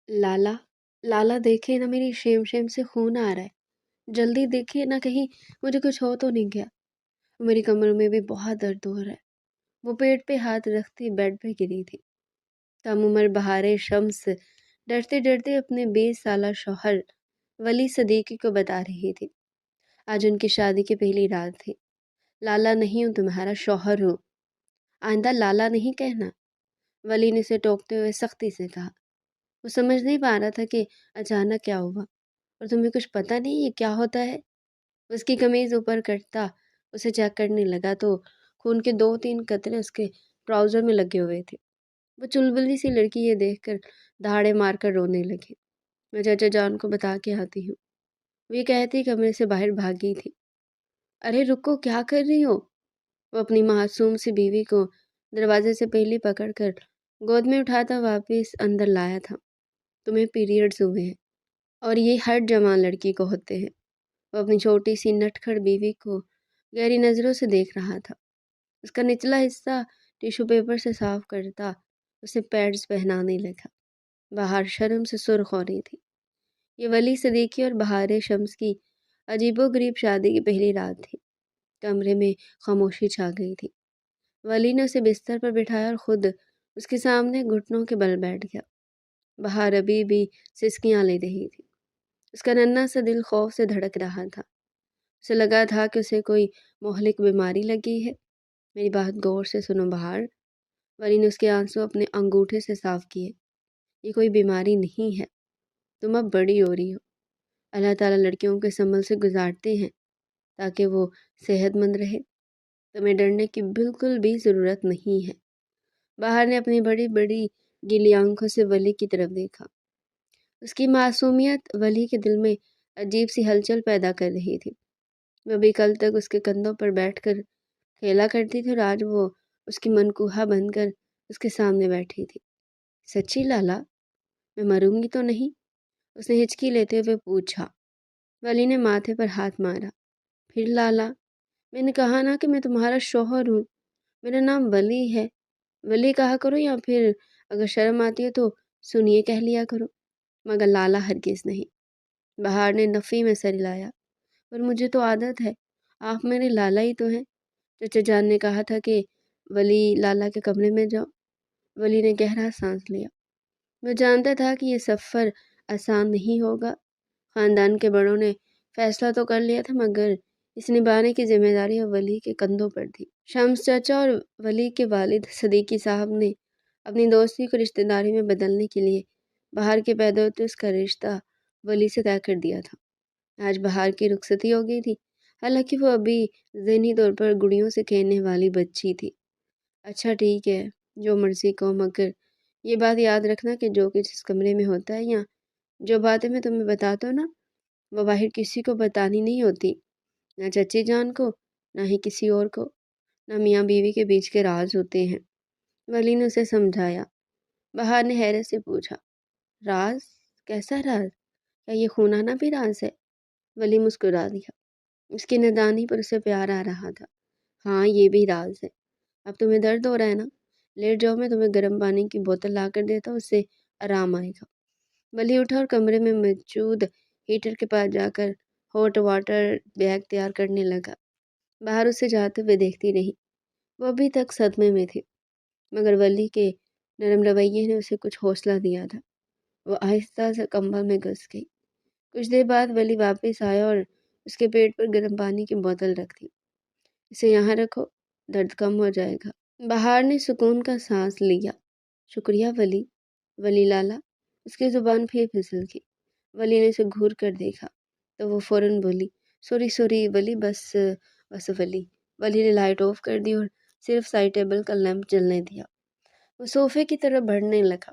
लाला, लाला देखे ना, मेरी शेम शेम से खून आ रहा है। जल्दी देखे ना, कहीं मुझे कुछ हो तो नहीं गया। मेरी कमर में भी बहुत दर्द हो रहा है। वो पेट पे हाथ रखती बेड पे गिरी थी। कम उम्र बहारे शम्स डरते डरते अपने 20 साला शौहर वली सदीकी को बता रही थी। आज उनकी शादी की पहली रात थी। लाला नहीं हूँ, तुम्हारा शौहर हूँ। आइंदा लाला नहीं कहना, वली ने उसे टोकते हुए सख्ती से कहा। वो समझ नहीं पा रहा था कि अचानक क्या हुआ। और तुम्हें कुछ पता नहीं ये क्या होता है? उसकी कमीज ऊपर करता उसे चेक करने लगा तो खून के 2-3 कतरे उसके ट्राउजर में लगे हुए थे। वो चुलबुली सी लड़की ये देखकर दहाड़े मारकर रोने लगी। मैं चाचा जान को बता के आती हूँ, वो ये कहती कमरे से बाहर भागी थी। अरे रुको, क्या कर रही हो? वो अपनी मासूम सी बीवी को दरवाजे से पहले पकड़कर गोद में उठाता वापस अंदर लाया था। तुम्हें पीरियड्स हुए हैं और ये हर जवान लड़की को होते हैं। वो अपनी छोटी सी नटखट बीवी को गहरी नज़रों से देख रहा था। उसका निचला हिस्सा टिश्यू पेपर से साफ करता उसे पैड्स पहनाने लगा। बाहर शर्म से सुर्ख हो रही थी। ये वली सदीकी और बहार शम्स की अजीबोगरीब शादी की पहली रात थी। कमरे में खामोशी छा गई थी। वली ने उसे बिस्तर पर बिठाया और खुद उसके सामने घुटनों के बल बैठ गया। बाहर अभी भी सिसकियां ले रही थी। उसका नन्हा सा दिल खौफ से धड़क रहा था। उसे लगा था कि उसे कोई मोहलिक बीमारी लगी है। मेरी बात गौर से सुनो बाहर। वली ने उसके आंसू अपने अंगूठे से साफ किए। ये कोई बीमारी नहीं है, तुम अब बड़ी हो रही हो। अल्लाह ताला लड़कियों के संभल से गुजारते हैं ताकि वो सेहतमंद रहे। तुम्हें डरने की बिल्कुल भी ज़रूरत नहीं है। बाहर ने अपनी बड़ी बड़ी गीली आंखों से वली की तरफ देखा। उसकी मासूमियत वली के दिल में अजीब सी हलचल पैदा कर रही थी। वो भी कल तक उसके कंधों पर बैठकर खेला करती थी और आज वो उसकी मनकूहा बनकर उसके सामने बैठी थी। सच्ची लाला, मैं मरूंगी तो नहीं? उसने हिचकी लेते हुए पूछा। वली ने माथे पर हाथ मारा। फिर लाला, मैंने कहा ना कि मैं तुम्हारा शौहर हूँ। मेरा नाम वली है। वली कहा करो या फिर अगर शर्म आती है तो सुनिए कह लिया करो, मगर लाला हरगिज़ नहीं। बहार ने नफ़ी में सर हिलाया। पर मुझे तो आदत है, आप मेरे लाला ही तो हैं। चचा जान ने कहा था कि वली लाला के कमरे में जाओ। वली ने गहरा सांस लिया। मैं जानता था कि ये सफ़र आसान नहीं होगा। ख़ानदान के बड़ों ने फैसला तो कर लिया था, मगर इस निभाने की जिम्मेदारी अब वली के कंधों पर थी। शम्स चाचा और वली के वालिद सदीकी साहब ने अपनी दोस्ती को रिश्तेदारी में बदलने के लिए बाहर के पैदा होते उसका रिश्ता वली से तय कर दिया था। आज बाहर की रुखसती हो गई थी, हालांकि वो अभी ज़हनी तौर पर गुड़ियों से खेलने वाली बच्ची थी। अच्छा ठीक है, जो मर्जी कहो, मगर ये बात याद रखना कि जो कुछ इस कमरे में होता है या जो बातें मैं तुम्हें बताता हूँ ना, वो बाहर किसी को बतानी नहीं होती। ना चची जान को, ना ही किसी और को। ना मियाँ बीवी के बीच के राज होते हैं। वली ने उसे समझाया। बहार ने हैरत से पूछा, राज? कैसा राज? क्या ये खूनाना भी राज है? वली मुस्कुरा दिया। उसकी नादानी पर उसे प्यार आ रहा था। हाँ, ये भी राज है। अब तुम्हें दर्द हो रहा है ना? लेट जाओ, मैं तुम्हें गर्म पानी की बोतल ला कर देता हूँ, उससे आराम आएगा। वली उठा और कमरे में मौजूद हीटर के पास जाकर हॉट वाटर बैग तैयार करने लगा। बाहर उसे जाते हुए देखती रही। वो अभी तक सदमे में थी, मगर वली के नरम रवैये ने उसे कुछ हौसला दिया था। वो आहिस्ता से कंबल में घुस गई। कुछ देर बाद वली वापस आया और उसके पेट पर गर्म पानी की बोतल रख दी। इसे यहाँ रखो, दर्द कम हो जाएगा। बहार ने सुकून का सांस लिया। शुक्रिया वली। वली लाला। उसकी जुबान फिर फिसल गई। वली ने उसे घूर कर देखा तो वो फौरन बोली, सॉरी सॉरी वली, बस बस वली। वली ने लाइट ऑफ कर दी और सिर्फ साइड टेबल का लैंप जलने दिया। वो सोफे की तरफ बढ़ने लगा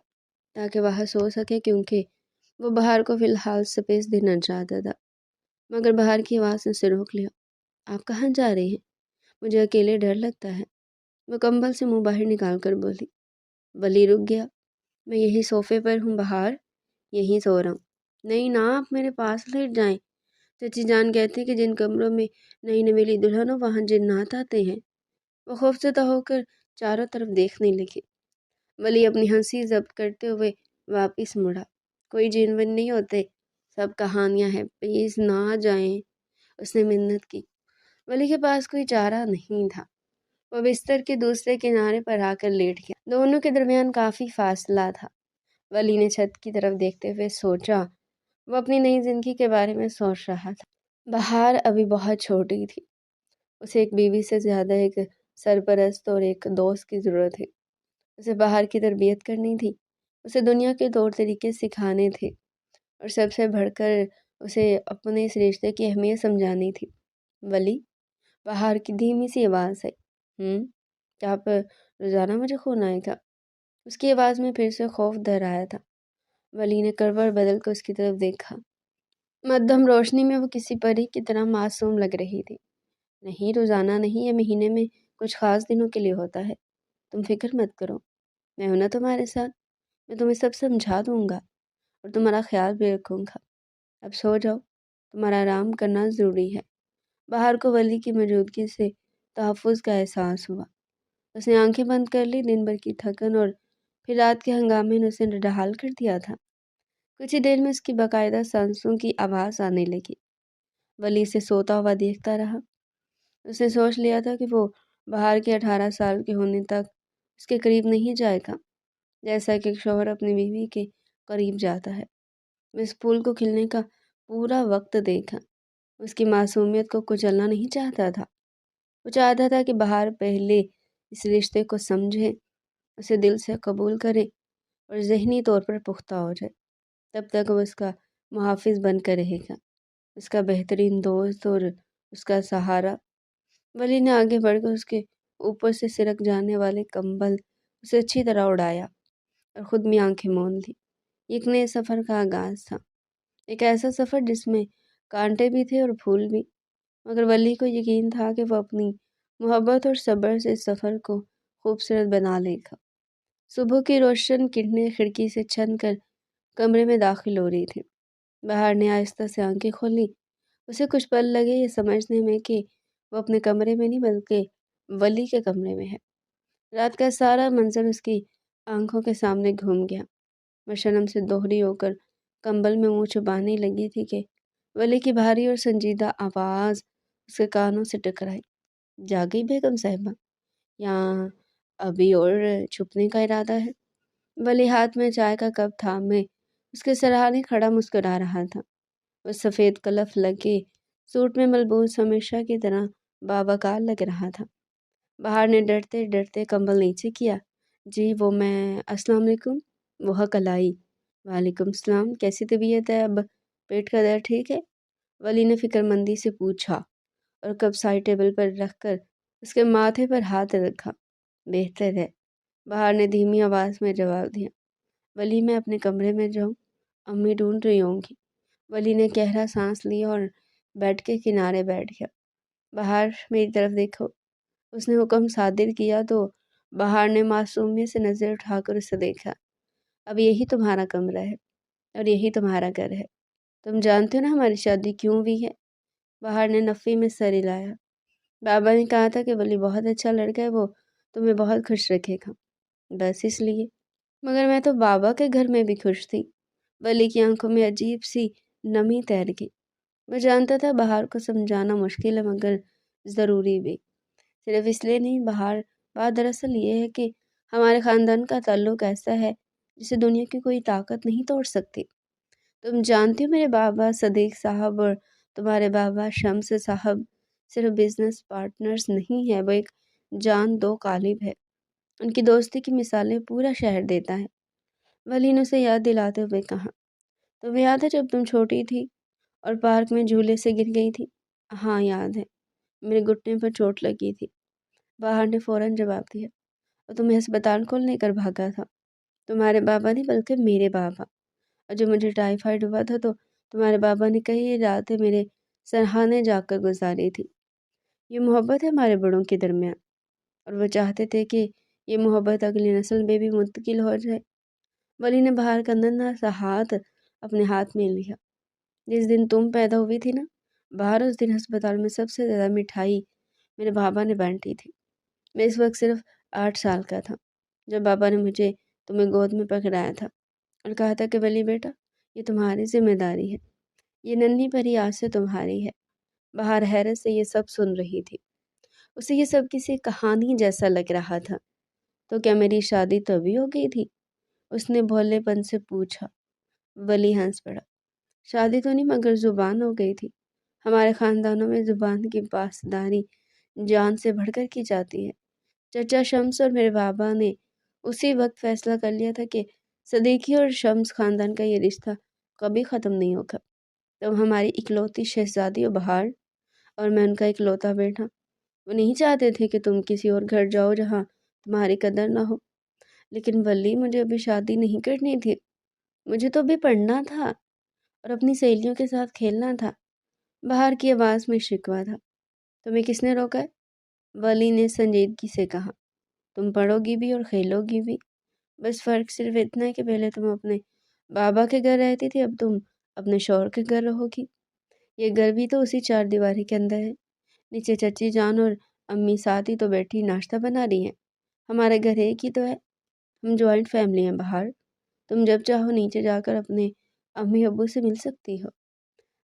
ताकि वह सो सके, क्योंकि वो बाहर को फिलहाल स्पेस देना चाहता था। मगर बाहर की आवाज़ ने उसे रोक लिया। आप कहाँ जा रहे हैं? मुझे अकेले डर लगता है। वो कंबल से मुंह बाहर निकाल कर बोली। वली रुक गया। मैं यही सोफे पर हूँ बाहर, यहीं सो रहा हूँ। नहीं ना, आप मेरे पास लेट जाएं। चची जान कहती कि जिन कमरों में नई नवेली दुल्हन हो वहाँ जिन्नात आते हैं। वो खौफजदा होकर चारों तरफ देखने लगी। वली अपनी हंसी जब्त करते हुए वापस मुड़ा। कोई जीवन नहीं होते, सब कहानियाँ हैं, प्लीज़ ना जाएं। उसने मिन्नत की। वली के पास कोई चारा नहीं था। वो बिस्तर के दूसरे किनारे पर आकर लेट गया। दोनों के दरमियान काफ़ी फासला था। वली ने छत की तरफ देखते हुए सोचा। वो अपनी नई जिंदगी के बारे में सोच रहा था। बहार अभी बहुत छोटी थी। उसे एक बीवी से ज़्यादा एक सरपरस्त और एक दोस्त की ज़रूरत थी। उसे बाहर की तरबियत करनी थी। उसे दुनिया के तौर तरीके सिखाने थे और सबसे बढ़कर उसे अपने इस रिश्ते की अहमियत समझानी थी। वली, बाहर की धीमी सी आवाज़ आई। क्या आप रोज़ाना मुझे खून आएगा? उसकी आवाज़ में फिर से खौफ डर आया था। वली ने करवट बदल कर उसकी तरफ देखा। मध्यम रोशनी में वो किसी परी की तरह मासूम लग रही थी। नहीं, रोज़ाना नहीं, ये महीने में कुछ ख़ास दिनों के लिए होता है। तुम फिक्र मत करो, मैं हूं ना तुम्हारे साथ। मैं तुम्हें सब समझा दूंगा और तुम्हारा ख्याल भी रखूंगा। अब सो जाओ, तुम्हारा आराम करना ज़रूरी है। बाहर को वली की मौजूदगी से तहफ़्फ़ुज़ का एहसास हुआ। उसने आंखें बंद कर ली। दिन भर की थकन और फिर रात के हंगामे ने उसे निढाल कर दिया था। कुछ ही देर में उसकी बाकायदा सांसों की आवाज़ आने लगी। वली इसे सोता हुआ देखता रहा। उसने सोच लिया था कि वो बाहर के 18 साल के होने तक उसके करीब नहीं जाएगा, जैसा कि एक शौहर अपनी बीवी के करीब जाता है। मैं इस फूल को खिलने का पूरा वक्त देखा। उसकी मासूमियत को कुचलना नहीं चाहता था। वो चाहता था कि बाहर पहले इस रिश्ते को समझे, उसे दिल से कबूल करे और ज़हनी तौर पर पुख्ता हो जाए। तब तक वो उसका मुहाफ़िज़ बनकर रहेगा, उसका बेहतरीन दोस्त और उसका सहारा। वली ने आगे बढ़कर उसके ऊपर से सिरक जाने वाले कंबल उसे अच्छी तरह उड़ाया और खुद में आंखें मूंद ली। एक नए सफ़र का आगाज़ था, एक ऐसा सफ़र जिसमें कांटे भी थे और फूल भी। मगर वली को यकीन था कि वह अपनी मोहब्बत और सब्र से इस सफ़र को खूबसूरत बना लेगा। सुबह की रोशन किरणें खिड़की से छन कर कमरे में दाखिल हो रही थी। बाहर ने आहिस्ता से आंखें खोली। उसे कुछ पल लगे ये समझने में कि वो अपने कमरे में नहीं बल्कि वली के कमरे में है। रात का सारा मंजर उसकी आंखों के सामने घूम गया। वह शर्म से दोहरी होकर कंबल में मुंह छुपाने लगी थी कि वली की भारी और संजीदा आवाज़ उसके कानों से टकराई। जागी बेगम साहिबा, यहाँ अभी और छुपने का इरादा है? वली हाथ में चाय का कप थामे उसके सराहने खड़ा मुस्कुरा रहा था। वह सफ़ेद कलफ लगे सूट में मलबूस हमेशा की तरह बावकार लग रहा था। बाहर ने डरते डरते कंबल नीचे किया। जी वो मैं, अस्सलाम वालेकुम। वो हकलाई। वालेकुम सलाम। कैसी तबीयत है अब? पेट का दर्द ठीक है? वली ने फिक्रमंदी से पूछा और कप साइड टेबल पर रखकर उसके माथे पर हाथ रखा। बेहतर है, बाहर ने धीमी आवाज़ में जवाब दिया। वली मैं अपने कमरे में जाऊँ? अम्मी ढूंढ रही होंगी। वली ने गहरा सांस लिया और बेड के किनारे बैठ गया। बाहर मेरी तरफ देखो, उसने हुक्म सादिर किया तो बाहर ने मासूमियत से नज़र उठाकर उसे देखा। अब यही तुम्हारा कमरा है और यही तुम्हारा घर है। तुम जानते हो ना हमारी शादी क्यों हुई है? बाहर ने नफ़ी में सर हिलाया। बाबा ने कहा था कि वली बहुत अच्छा लड़का है, वो तुम्हें बहुत खुश रखेगा, बस इसलिए। मगर मैं तो बाबा के घर में भी खुश थी। वली की आंखों में अजीब सी नमी तैर गई। मैं जानता था बाहर को समझाना मुश्किल है मगर ज़रूरी भी। सिर्फ इसलिए नहीं, बात दरअसल ये है कि हमारे ख़ानदान का ताल्लुक ऐसा है जिसे दुनिया की कोई ताकत नहीं तोड़ सकती। तुम जानती हो मेरे बाबा सदीक साहब और तुम्हारे बाबा शम्स साहब सिर्फ बिजनेस पार्टनर्स नहीं है, वो एक जान दो कालिब है। उनकी दोस्ती की मिसालें पूरा शहर देता है। वली ने उसे याद दिलाते हुए कहा, तुम्हें याद है जब तुम छोटी थी और पार्क में झूले से गिर गई थी? हाँ याद है, मेरे घुटने पर चोट लगी थी। बाहर ने फौरन जवाब दिया। और तुम्हें अस्पताल कौन लेकर भागा था? तुम्हारे बाबा नहीं बल्कि मेरे बाबा। और जब मुझे टाइफाइड हुआ था तो तुम्हारे बाबा ने कई रातें मेरे सरहाने जाकर गुजारी थी। ये मोहब्बत है हमारे बड़ों के दरमियान और वो चाहते थे कि ये मोहब्बत अगली नस्ल में भी मुंतकिल हो जाए। वली ने बाहर का नन्हा सा हाथ अपने हाथ में लिया। जिस दिन तुम पैदा हुई थी ना, बाहर उस दिन अस्पताल में सबसे ज़्यादा मिठाई मेरे बाबा ने बांटी थी। मैं इस वक्त सिर्फ 8 साल का था जब बाबा ने मुझे तुम्हें गोद में पकड़ाया था और कहा था कि वली बेटा, یہ تمہاری ذمہ داری ہے، یہ ننھی پری آج سے تمہاری ہے۔ بہار حیرت سے یہ سب سن رہی تھی، اسے یہ سب کسی کہانی جیسا لگ رہا تھا۔ تو کیا میری شادی تبھی ہو گئی تھی؟ اس نے بھولے پن سے پوچھا۔ ولی ہنس پڑا۔ شادی تو نہیں مگر زبان ہو گئی تھی۔ ہمارے خاندانوں میں زبان کی پاسداری جان سے بڑھ کر کی جاتی ہے۔ چچا شمس اور میرے بابا نے اسی وقت فیصلہ کر لیا تھا کہ صدیقی اور شمس خاندان کا یہ رشتہ کبھی ختم نہیں ہوگا۔ تم ہماری اکلوتی شہزادی و بہار، اور میں ان کا اکلوتا بیٹا۔ وہ نہیں چاہتے تھے کہ تم کسی اور گھر جاؤ جہاں تمہاری قدر نہ ہو۔ لیکن ولی مجھے ابھی شادی نہیں کرنی تھی، مجھے تو ابھی پڑھنا تھا اور اپنی سہیلیوں کے ساتھ کھیلنا تھا۔ بہار کی آواز میں شکوہ تھا۔ تمہیں کس نے روکا ہے؟ ولی نے سنجیدگی سے کہا۔ تم پڑھو گی بھی اور کھیلو گی بھی، بس فرق صرف اتنا ہے کہ پہلے تم اپنے بابا کے گھر رہتی تھی، اب تم اپنے شوہر کے گھر رہو گی۔ یہ گھر بھی تو اسی چار دیواری کے اندر ہے۔ نیچے چچی جان اور امی ساتھ ہی تو بیٹھی ناشتہ بنا رہی ہیں۔ ہمارا گھر ایک ہی تو ہے، ہم جوائنٹ فیملی ہیں بہار۔ تم جب چاہو نیچے جا کر اپنے امی ابو سے مل سکتی ہو۔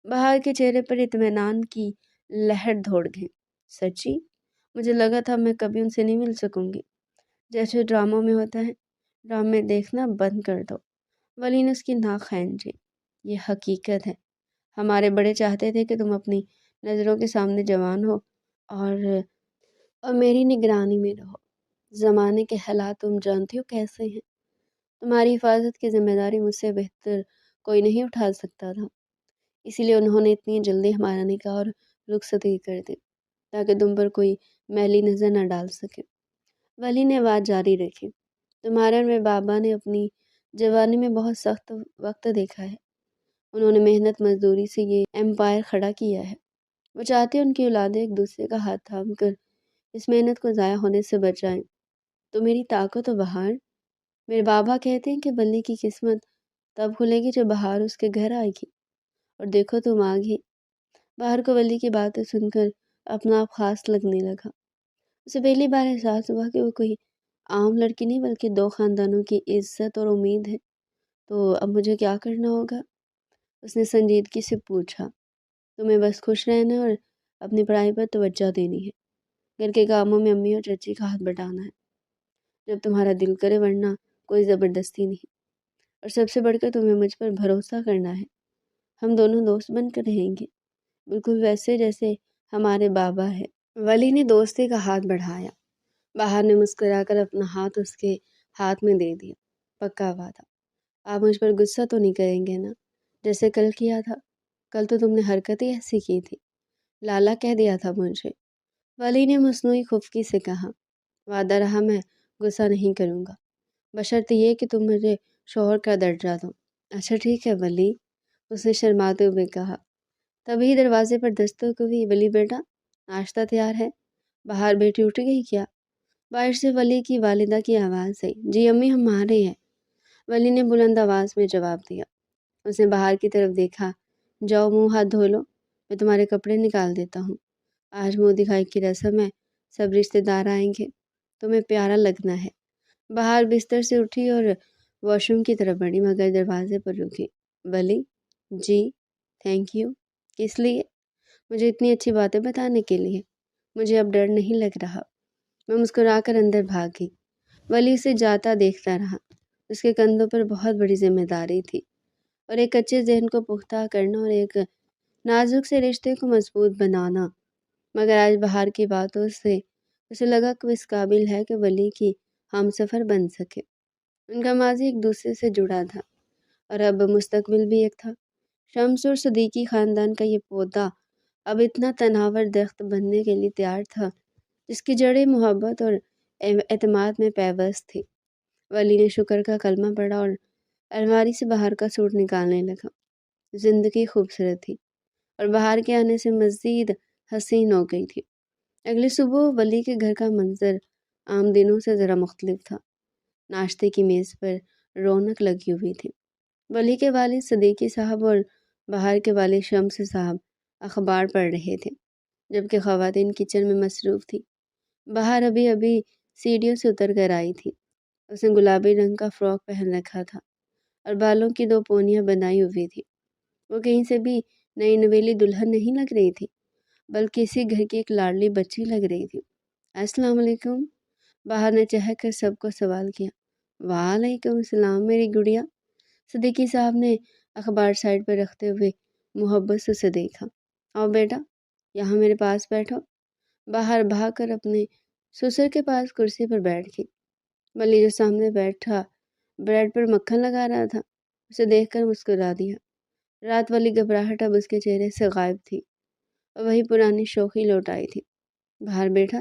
بہار کے چہرے پر اطمینان کی لہر دوڑ گئی۔ سچی؟ مجھے لگا تھا میں کبھی ان سے نہیں مل سکوں گی، جیسے ڈراموں میں ہوتا ہے۔ ڈرامے دیکھنا بند کر دو۔ ولی نے اس کی ناک کھینچی۔ یہ حقیقت ہے، ہمارے بڑے چاہتے تھے کہ تم اپنی نظروں کے سامنے جوان ہو اور میری نگرانی میں رہو۔ زمانے کے حالات تم جانتی ہو کیسے ہیں۔ تمہاری حفاظت کی ذمہ داری مجھ سے بہتر کوئی نہیں اٹھا سکتا تھا، اسی لیے انہوں نے اتنی جلدی ہمارا نکاح اور رخصتی کر دی تاکہ تم پر کوئی میلی نظر نہ ڈال سکے۔ ولی نے بات جاری رکھی۔ تمہارے اور میرے بابا نے اپنی جوانی میں بہت سخت وقت دیکھا ہے۔ انہوں نے محنت مزدوری سے یہ امپائر کھڑا کیا ہے۔ وہ چاہتے ہیں ان کی اولادیں ایک دوسرے کا ہاتھ تھام کر اس محنت کو ضائع ہونے سے بچائیں۔ تو میری طاقت و بہار، میرے بابا کہتے ہیں کہ ولی کی قسمت تب کھلے گی جب بہار اس کے گھر آئے گی، اور دیکھو تم آ گئی۔ بہار کو ولی کی باتیں سن کر اپنا آپ خاص لگنے لگا۔ اسے پہلی بار احساس ہوا کہ وہ کوئی عام لڑکی نہیں بلکہ دو خاندانوں کی عزت اور امید ہے۔ تو اب مجھے کیا کرنا ہوگا؟ اس نے سنجیدگی سے پوچھا۔ تمہیں بس خوش رہنا اور اپنی پڑھائی پر توجہ دینی ہے۔ گھر کے کاموں میں امی اور چچی کا ہاتھ بٹانا ہے جب تمہارا دل کرے، ورنہ کوئی زبردستی نہیں۔ اور سب سے بڑھ کر تمہیں مجھ پر بھروسہ کرنا ہے۔ ہم دونوں دوست بن کر رہیں گے، بالکل ویسے جیسے ہمارے بابا ہے۔ ولی نے دوستی کا ہاتھ بڑھایا۔ بہار نے مسکرا کر اپنا ہاتھ اس کے ہاتھ میں دے دیا۔ پکا وعدہ؟ آپ مجھ پر غصہ تو نہیں کریں گے نا، جیسے کل کیا تھا؟ کل تو تم نے حرکت ہی ایسی کی تھی، لالا کہہ دیا تھا مجھے۔ ولی نے مصنوعی خفگی سے کہا۔ وعدہ رہا میں غصہ نہیں کروں گا، بشرط یہ کہ تم مجھے شوہر کا درجہ دو۔ اچھا ٹھیک ہے ولی، اس نے شرماتے ہوئے کہا۔ تبھی دروازے پر دستک ہوئی۔ ولی بیٹا، ناشتہ تیار ہے۔ بہار بیٹی اٹھ گئی کیا؟ باہر سے ولی کی والدہ کی آواز آئی۔ جی امی، ہم آ رہے ہیں، ولی نے بلند آواز میں جواب دیا۔ اس نے بہار کی طرف دیکھا۔ جاؤ منہ ہاتھ دھو لو، میں تمہارے کپڑے نکال دیتا ہوں۔ آج منہ دکھائی کی رسم ہے، سب رشتہ دار آئیں گے، تمہیں پیارا لگنا ہے۔ بہار بستر سے اٹھی اور واش روم کی طرف بڑھی، مگر دروازے پر رکی۔ ولی؟ جی؟ Thank you. کس لیے؟ مجھے اتنی اچھی باتیں بتانے کے لیے۔ مجھے اب ڈر نہیں لگ رہا۔ میں مسکرا کر اندر بھاگ گئی۔ ولی اسے جاتا دیکھتا رہا۔ اس کے کندھوں پر بہت بڑی ذمہ داری تھی، اور ایک اچھے ذہن کو پختہ کرنا اور ایک نازک سے رشتے کو مضبوط بنانا۔ مگر آج بہار کی باتوں سے اسے لگا کہ وہ اس قابل ہے کہ ولی کی ہم سفر بن سکے۔ ان کا ماضی ایک دوسرے سے جڑا تھا، اور اب مستقبل بھی ایک تھا۔ شمس اور صدیقی خاندان کا یہ پودا اب اتنا تناور درخت بننے کے لیے تیار تھا جس کی جڑیں محبت اور اعتماد میں پیوست تھی۔ ولی نے شکر کا کلمہ پڑھا اور الماری سے بہار کا سوٹ نکالنے لگا۔ زندگی خوبصورت تھی، اور بہار کے آنے سے مزید حسین ہو گئی تھی۔ اگلی صبح ولی کے گھر کا منظر عام دنوں سے ذرا مختلف تھا۔ ناشتے کی میز پر رونق لگی ہوئی تھی۔ ولی کے والد صدیقی صاحب اور بہار کے والد شمس صاحب اخبار پڑھ رہے تھے، جبکہ خواتین کچن میں مصروف تھی۔ بہار ابھی ابھی سیڑھیوں سے اتر کر آئی تھی۔ اس نے گلابی رنگ کا فراک پہن رکھا تھا، और बालों की 2 पोनियाँ बंधाई हुई थी। वो कहीं से भी नई नवेली दुल्हन नहीं लग रही थी, बल्कि इसी घर की एक लाडली बच्ची लग रही थी। अस्सलाम वालेकुम। बाहर ने चहक कर सबको सवाल किया। वालेकुम सलाम मेरी गुड़िया। सिद्दीकी साहब ने अखबार साइड पर रखते हुए मोहब्बत से उसे देखा। आओ बेटा, यहाँ मेरे पास बैठो। बाहर भाग कर अपने ससुर के पास कुर्सी पर बैठ गई। वली जो सामने बैठा ब्रेड पर मक्खन लगा रहा था, उसे देखकर मुस्कुरा दिया। रात वाली घबराहट अब उसके चेहरे से गायब थी और वही पुरानी शौखी लौट आई थी। बाहर बेटा,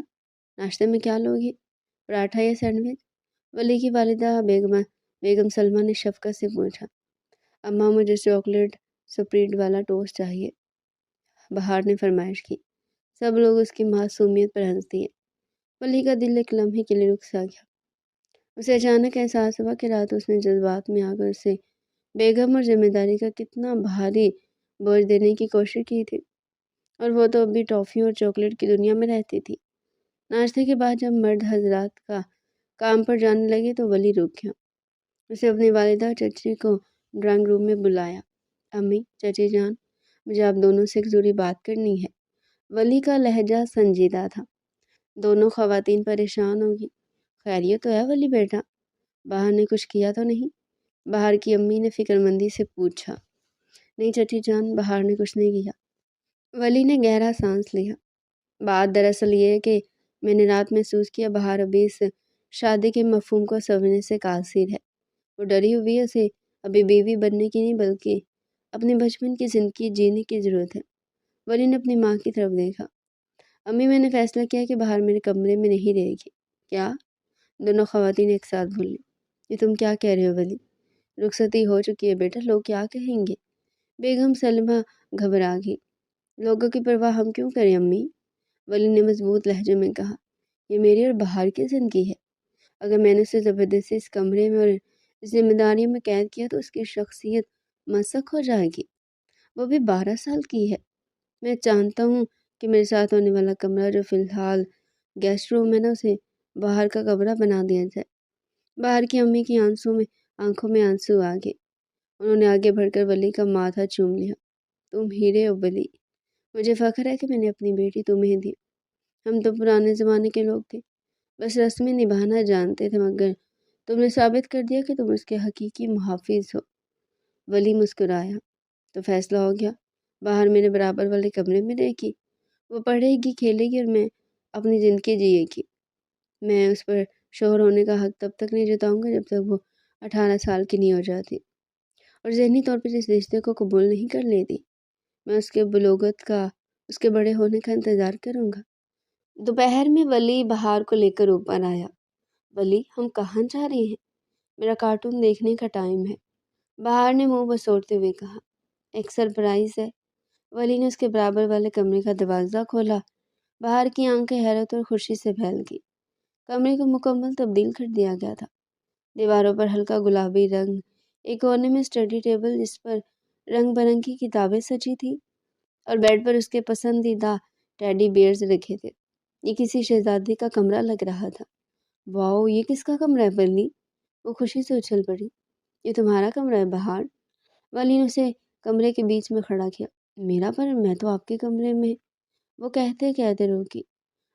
नाश्ते में क्या लोगी? पराठा या सैंडविच? वली की वालिदा बेगम सलमा ने शफकत से पूछा। अम्मा, मुझे चॉकलेट स्प्रेड वाला टोस्ट चाहिए, बहार ने फरमाइश की। सब लोग उसकी मासूमियत पर हंस दिए। वली का दिल एक लम्हे के लिए रुक सा गया। उसे अचानक एहसास हुआ कि रात उसने जज्बात में आकर उसे बेगम और जिम्मेदारी का कितना भारी बोझ देने की कोशिश की थी, और वो तो अभी टॉफ़ी और चॉकलेट की दुनिया में रहती थी। नाश्ते के बाद जब मर्द हजरात का काम पर जाने लगे तो वली रुक गया। उसे अपनी वालिदा और चची को ड्राइंग रूम में बुलाया। अम्मी, चची जान, मुझे आप दोनों से एक ज़रूरी बात करनी है। वली का लहजा संजीदा था। दोनों खवातीन परेशान होगी। खैरियत तो है वली बेटा? बाहर ने कुछ किया तो नहीं? बाहर की अम्मी ने फिक्रमंदी से पूछा। नहीं चची जान, बाहर ने कुछ नहीं किया। वली ने गहरा सांस लिया। बात दरअसल ये है कि मैंने रात महसूस किया बाहर अभी इस शादी के मफहूम को समझने से कासिर है। वो डरी हुई है, उसे अभी बीवी बनने की नहीं बल्कि अपने बचपन की ज़िंदगी जीने की ज़रूरत है। वली ने अपनी माँ की तरफ देखा। अम्मी, मैंने फैसला किया कि बाहर मेरे कमरे में नहीं रहेगी। क्या? दोनों खवातीन एक साथ बोली। ये तुम क्या कह रहे हो वली? रुखसती हो चुकी है बेटा, लोग क्या कहेंगे? बेगम सलमा घबरा गई। लोगों की परवाह हम क्यों करें अम्मी? वली ने मजबूत लहजे में कहा। ये मेरी और बाहर की ज़िंदगी है। अगर मैंने उसे ज़बरदस्ती इस कमरे में और जिम्मेदारियों में कैद किया तो उसकी शख्सियत मसक हो जाएगी। वो भी 12 साल की है। मैं जानता हूँ कि मेरे साथ होने वाला कमरा जो फ़िलहाल गेस्ट रूम है ना, उसे बाहर का कमरा बना दिया जाए। बाहर की अम्मी की आंखों में आंसू आ गए। उन्होंने आगे बढ़कर वली का माथा चूम लिया। तुम हीरे हो वली। मुझे फ़ख्र है कि मैंने अपनी बेटी तुम्हें दी। हम तो पुराने ज़माने के लोग थे, बस रस्में निभाना जानते थे, मगर तुमने साबित कर दिया कि तुम उसके हकीकी मुहाफ़िज़ हो। वली मुस्कुराया। तो फैसला हो गया, बाहर मेरे बराबर वाले कमरे में रहेगी। वो पढ़ेगी, खेलेगी और मैं अपनी ज़िंदगी जिएगी। मैं उस पर शोहर होने का हक तब तक नहीं जताऊंगा जब तक वो 18 साल की नहीं हो जाती और ज़हनी तौर पर इस रिश्ते को कबूल नहीं कर लेती। मैं उसके बलोगत का, उसके बड़े होने का इंतज़ार करूंगा। दोपहर में वली बहार को लेकर ऊपर आया। वली, हम कहाँ जा रहे हैं? मेरा कार्टून देखने का टाइम है, बहार ने मुंह बसोड़ते हुए कहा। एक सरप्राइज़ है। वली ने उसके बराबर वाले कमरे का दरवाज़ा खोला। बाहर की आंखें हैरत और खुशी से फैल गई। कमरे को मुकम्मल तब्दील कर दिया गया था। दीवारों पर हल्का गुलाबी रंग, एक कोने में स्टडी टेबल जिस पर रंग बिरंगी किताबें सजी थी, और बेड पर उसके पसंदीदा टेडी बियर्स रखे थे। ये किसी शहजादी का कमरा लग रहा था। वाओ, ये किसका कमरा है वली? वो खुशी से उछल पड़ी। ये तुम्हारा कमरा है बहार। वली ने उसे कमरे के बीच में खड़ा किया। मेरा? पर मैं तो आपके कमरे में। वो कहते कहते रुकी।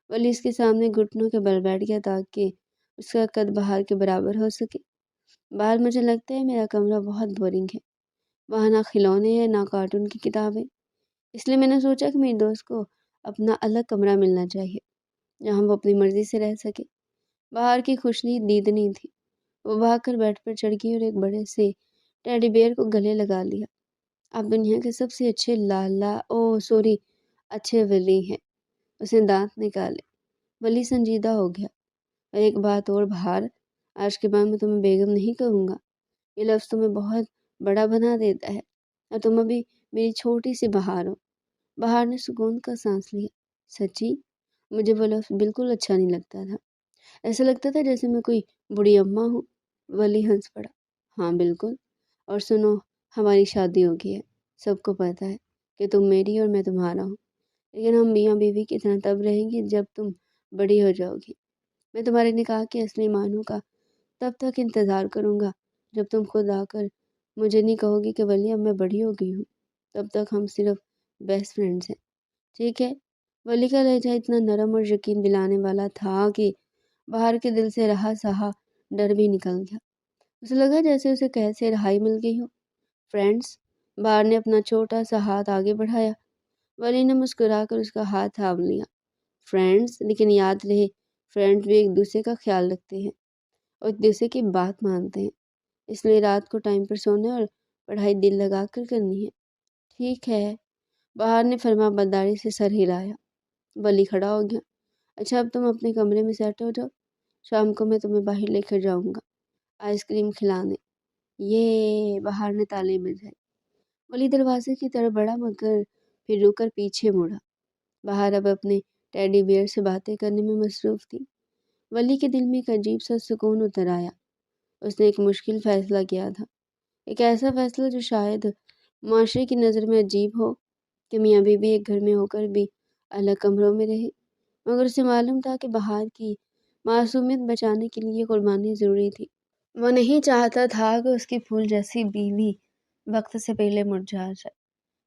वली इसके सामने घुटनों के बल बैठ गया ताकि उसका कद बाहर के बराबर हो सके। बाहर, मुझे लगता है मेरा कमरा बहुत बोरिंग है। वहाँ ना खिलौने हैं ना कार्टून की किताबें। इसलिए मैंने सोचा कि मेरी दोस्त को अपना अलग कमरा मिलना चाहिए जहाँ वो अपनी मर्जी से रह सके। बाहर की खुशनी दीदनी थी। वो भागकर बेड पर चढ़ गई और एक बड़े से टेडी बेयर को गले लगा लिया। आप दुनिया के सबसे अच्छे लाला ओ सॉरी अच्छे वली हैं। उसने दांत निकाले। वली संजीदा हो गया। और एक बात और बहार, आज के बाद मैं तुम्हें बेगम नहीं कहूँगा। ये लफ्ज़ तुम्हें बहुत बड़ा बना देता है और तुम अभी मेरी छोटी सी बहार हो। बहार ने सुकून का सांस लिया। सच्ची? मुझे वो लफ्ज़ बिल्कुल अच्छा नहीं लगता था। ऐसा लगता था जैसे मैं कोई बुढ़ी अम्मा हूँ। वली हंस पड़ा। हाँ बिल्कुल। और सुनो, हमारी शादी हो गई है। सबको पता है कि तुम मेरी और मैं तुम्हारा हूँ। लेकिन हम मियाँ बीवी की तरह तब रहेंगे जब तुम बड़ी हो जाओगी। मैं तुम्हारे निकाह के असली मायनों का तब तक इंतज़ार करूँगा जब तुम खुद आकर مجھے نہیں کہو گی کہ ولی اب میں بڑی ہو گئی ہوں، تب تک ہم صرف بیسٹ فرینڈس ہیں، ٹھیک ہے؟ ولی کا لہجہ اتنا نرم اور یقین دلانے والا تھا کہ باہر کے دل سے رہا سہا ڈر بھی نکل گیا۔ اسے لگا جیسے اسے قید سے رہائی مل گئی ہو۔ فرینڈس، باہر نے اپنا چھوٹا سا ہاتھ آگے بڑھایا۔ ولی نے مسکرا کر اس کا ہاتھ تھام لیا۔ فرینڈس، لیکن یاد رہے، فرینڈس بھی ایک دوسرے کا خیال رکھتے ہیں اور ایک دوسرے کی بات مانتے ہیں، اس لیے رات کو ٹائم پر سونا اور پڑھائی دل لگا کر کرنی ہے، ٹھیک ہے؟ باہر نے فرما برداری سے سر ہلایا۔ ولی کھڑا ہو گیا۔ اچھا، اب تم اپنے کمرے میں سیٹ ہو جاؤ، شام کو میں تمہیں باہر لے کر جاؤں گا آئس کریم کھلانے۔ یہ باہر نے تالی بجائی۔ ولی دروازے کی طرف بڑھا مگر پھر رک کر پیچھے مڑا۔ باہر اب اپنے ٹیڈی بیئر سے باتیں کرنے میں مصروف تھی۔ ولی کے دل میں ایک عجیب سا سکون اتر آیا۔ اس نے ایک مشکل فیصلہ کیا تھا، ایک ایسا فیصلہ جو شاید معاشرے کی نظر میں عجیب ہو کہ میاں بیوی ایک گھر میں ہو کر بھی الگ کمروں میں رہے، مگر اسے معلوم تھا کہ بہار کی معصومیت بچانے کے لیے یہ قربانی ضروری تھی۔ وہ نہیں چاہتا تھا کہ اس کی پھول جیسی بیوی وقت سے پہلے مرجھا جائے۔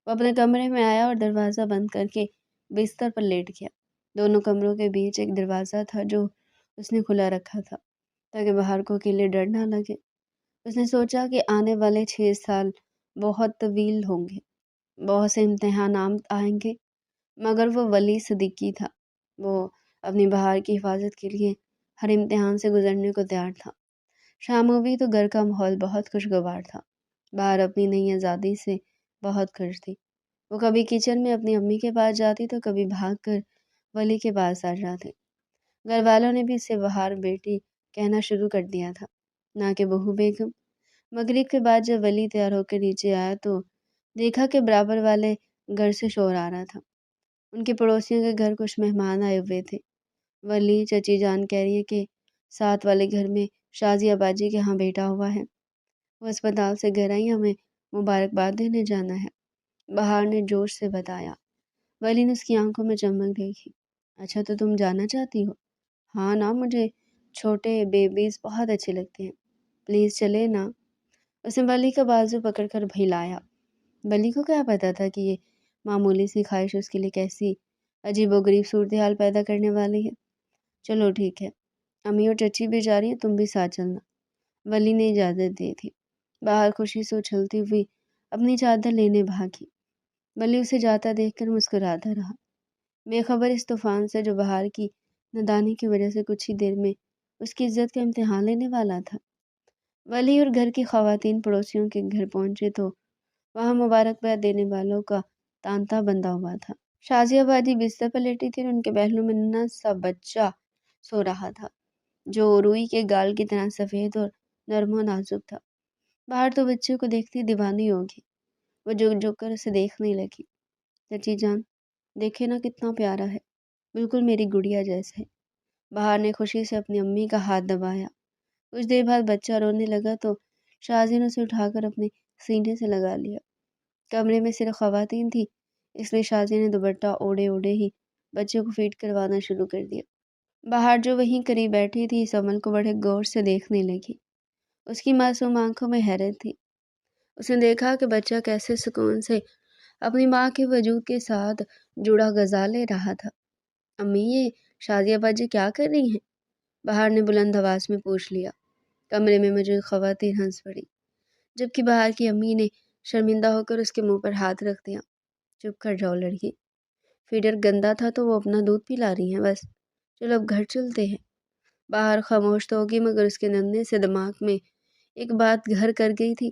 وہ اپنے کمرے میں آیا اور دروازہ بند کر کے بستر پر لیٹ گیا۔ دونوں کمروں کے بیچ ایک دروازہ تھا جو اس نے کھلا رکھا تھا تاکہ باہر کو اکیلے ڈر نہ لگے۔ اس نے سوچا کہ آنے والے 6 سال بہت طویل ہوں گے، بہت سے امتحانات آئیں گے، مگر وہ ولی صدیقی تھا۔ وہ اپنی بہار کی حفاظت کے لیے ہر امتحان سے گزرنے کو تیار تھا۔ شام ہوئی تو گھر کا ماحول بہت خوشگوار تھا۔ بہار اپنی نئی آزادی سے بہت خوش تھی۔ وہ کبھی کچن میں اپنی امی کے پاس جاتی تو کبھی بھاگ کر ولی کے پاس آ جاتے۔ گھر والوں نے بھی اسے بہار بیٹی کہنا شروع کر دیا تھا، نہ کہ بہو بیگم۔ مغرب کے بعد جب ولی تیار ہو کے نیچے آیا تو دیکھا کہ برابر والے گھر سے شور آ رہا تھا۔ ان کے پڑوسیوں کے گھر کچھ مہمان آئے ہوئے تھے۔ ولی چچی جان کہہ رہی ہے کہ ساتھ والے گھر میں شازیہ باجی کے ہاں بیٹا ہوا ہے، وہ اسپتال سے گھر آئی، ہمیں مبارکباد دینے جانا ہے، بہار نے جوش سے بتایا۔ ولی نے اس کی آنکھوں میں چمک دیکھی۔ اچھا، تو تم جانا چاہتی ہو؟ ہاں نا، مجھے چھوٹے بیبیز بہت اچھے لگتے ہیں، پلیز چلے نا۔ اس نے ولی کا بازو پکڑ کر بھیلایا۔ ولی کو کیا پتا تھا کہ یہ معمولی سی خواہش اس کے لیے کیسی عجیب و غریب صورتحال پیدا کرنے والی ہے۔ چلو ٹھیک ہے، امی اور چچی بھی جا رہی ہیں، تم بھی ساتھ چلنا، ولی نے اجازت دی تھی۔ باہر خوشی سے اچھلتی ہوئی اپنی چادر لینے بھاگی۔ ولی اسے جاتا دیکھ کر مسکراتا رہا، بے خبر اس طوفان سے جو بہار کی نادانی کی وجہ سے کچھ ہی دیر میں اس کی عزت کا امتحان لینے والا تھا۔ ولی اور گھر کی خواتین پڑوسیوں کے گھر پہنچے تو وہاں مبارکباد دینے والوں کا تانتا بندھا ہوا تھا۔ شازیہ باجی بستر پر لیٹی تھی اور ان کے پہلو میں ننھا سا بچہ سو رہا تھا جو روئی کے گال کی طرح سفید اور نرم و نازک تھا۔ باہر تو بچے کو دیکھتی دیوانی ہوگی، وہ جھک جھک کر اسے دیکھنے لگی۔ چچی جان، دیکھے نا کتنا پیارا ہے، بالکل میری گڑیا جیسا ہے۔ بہار نے خوشی سے اپنی امی کا ہاتھ دبایا۔ کچھ دیر بعد بچہ رونے لگا تو شازیہ نے اسے اٹھا کر اپنے سینے سے لگا لیا۔ کمرے میں صرف خواتین تھی، اس لیے شازیہ نے دوپٹہ اوڑھے اوڑھے ہی بچے کو فیڈ کروانا شروع کر دیا۔ بہار جو وہیں قریب بیٹھی تھی اس عمل کو بڑے غور سے دیکھنے لگی۔ اس کی معصوم آنکھوں میں حیرت تھی۔ اس نے دیکھا کہ بچہ کیسے سکون سے اپنی ماں کے وجود کے ساتھ جڑا غذا لے رہا تھا۔ امی، یہ شازیہ باجی کیا کر رہی ہیں؟ بہار نے بلند آواز میں پوچھ لیا۔ کمرے میں موجود خواتین ہنس پڑی، جبکہ بہار کی امی نے شرمندہ ہو کر اس کے منہ پر ہاتھ رکھ دیا۔ چپ کر جاؤ لڑکی، فیڈر گندا تھا تو وہ اپنا دودھ پلا رہی ہیں بس، چلو اب گھر چلتے ہیں۔ باہر خاموش تو ہوگی مگر اس کے ننھے سے دماغ میں ایک بات گھر کر گئی تھی۔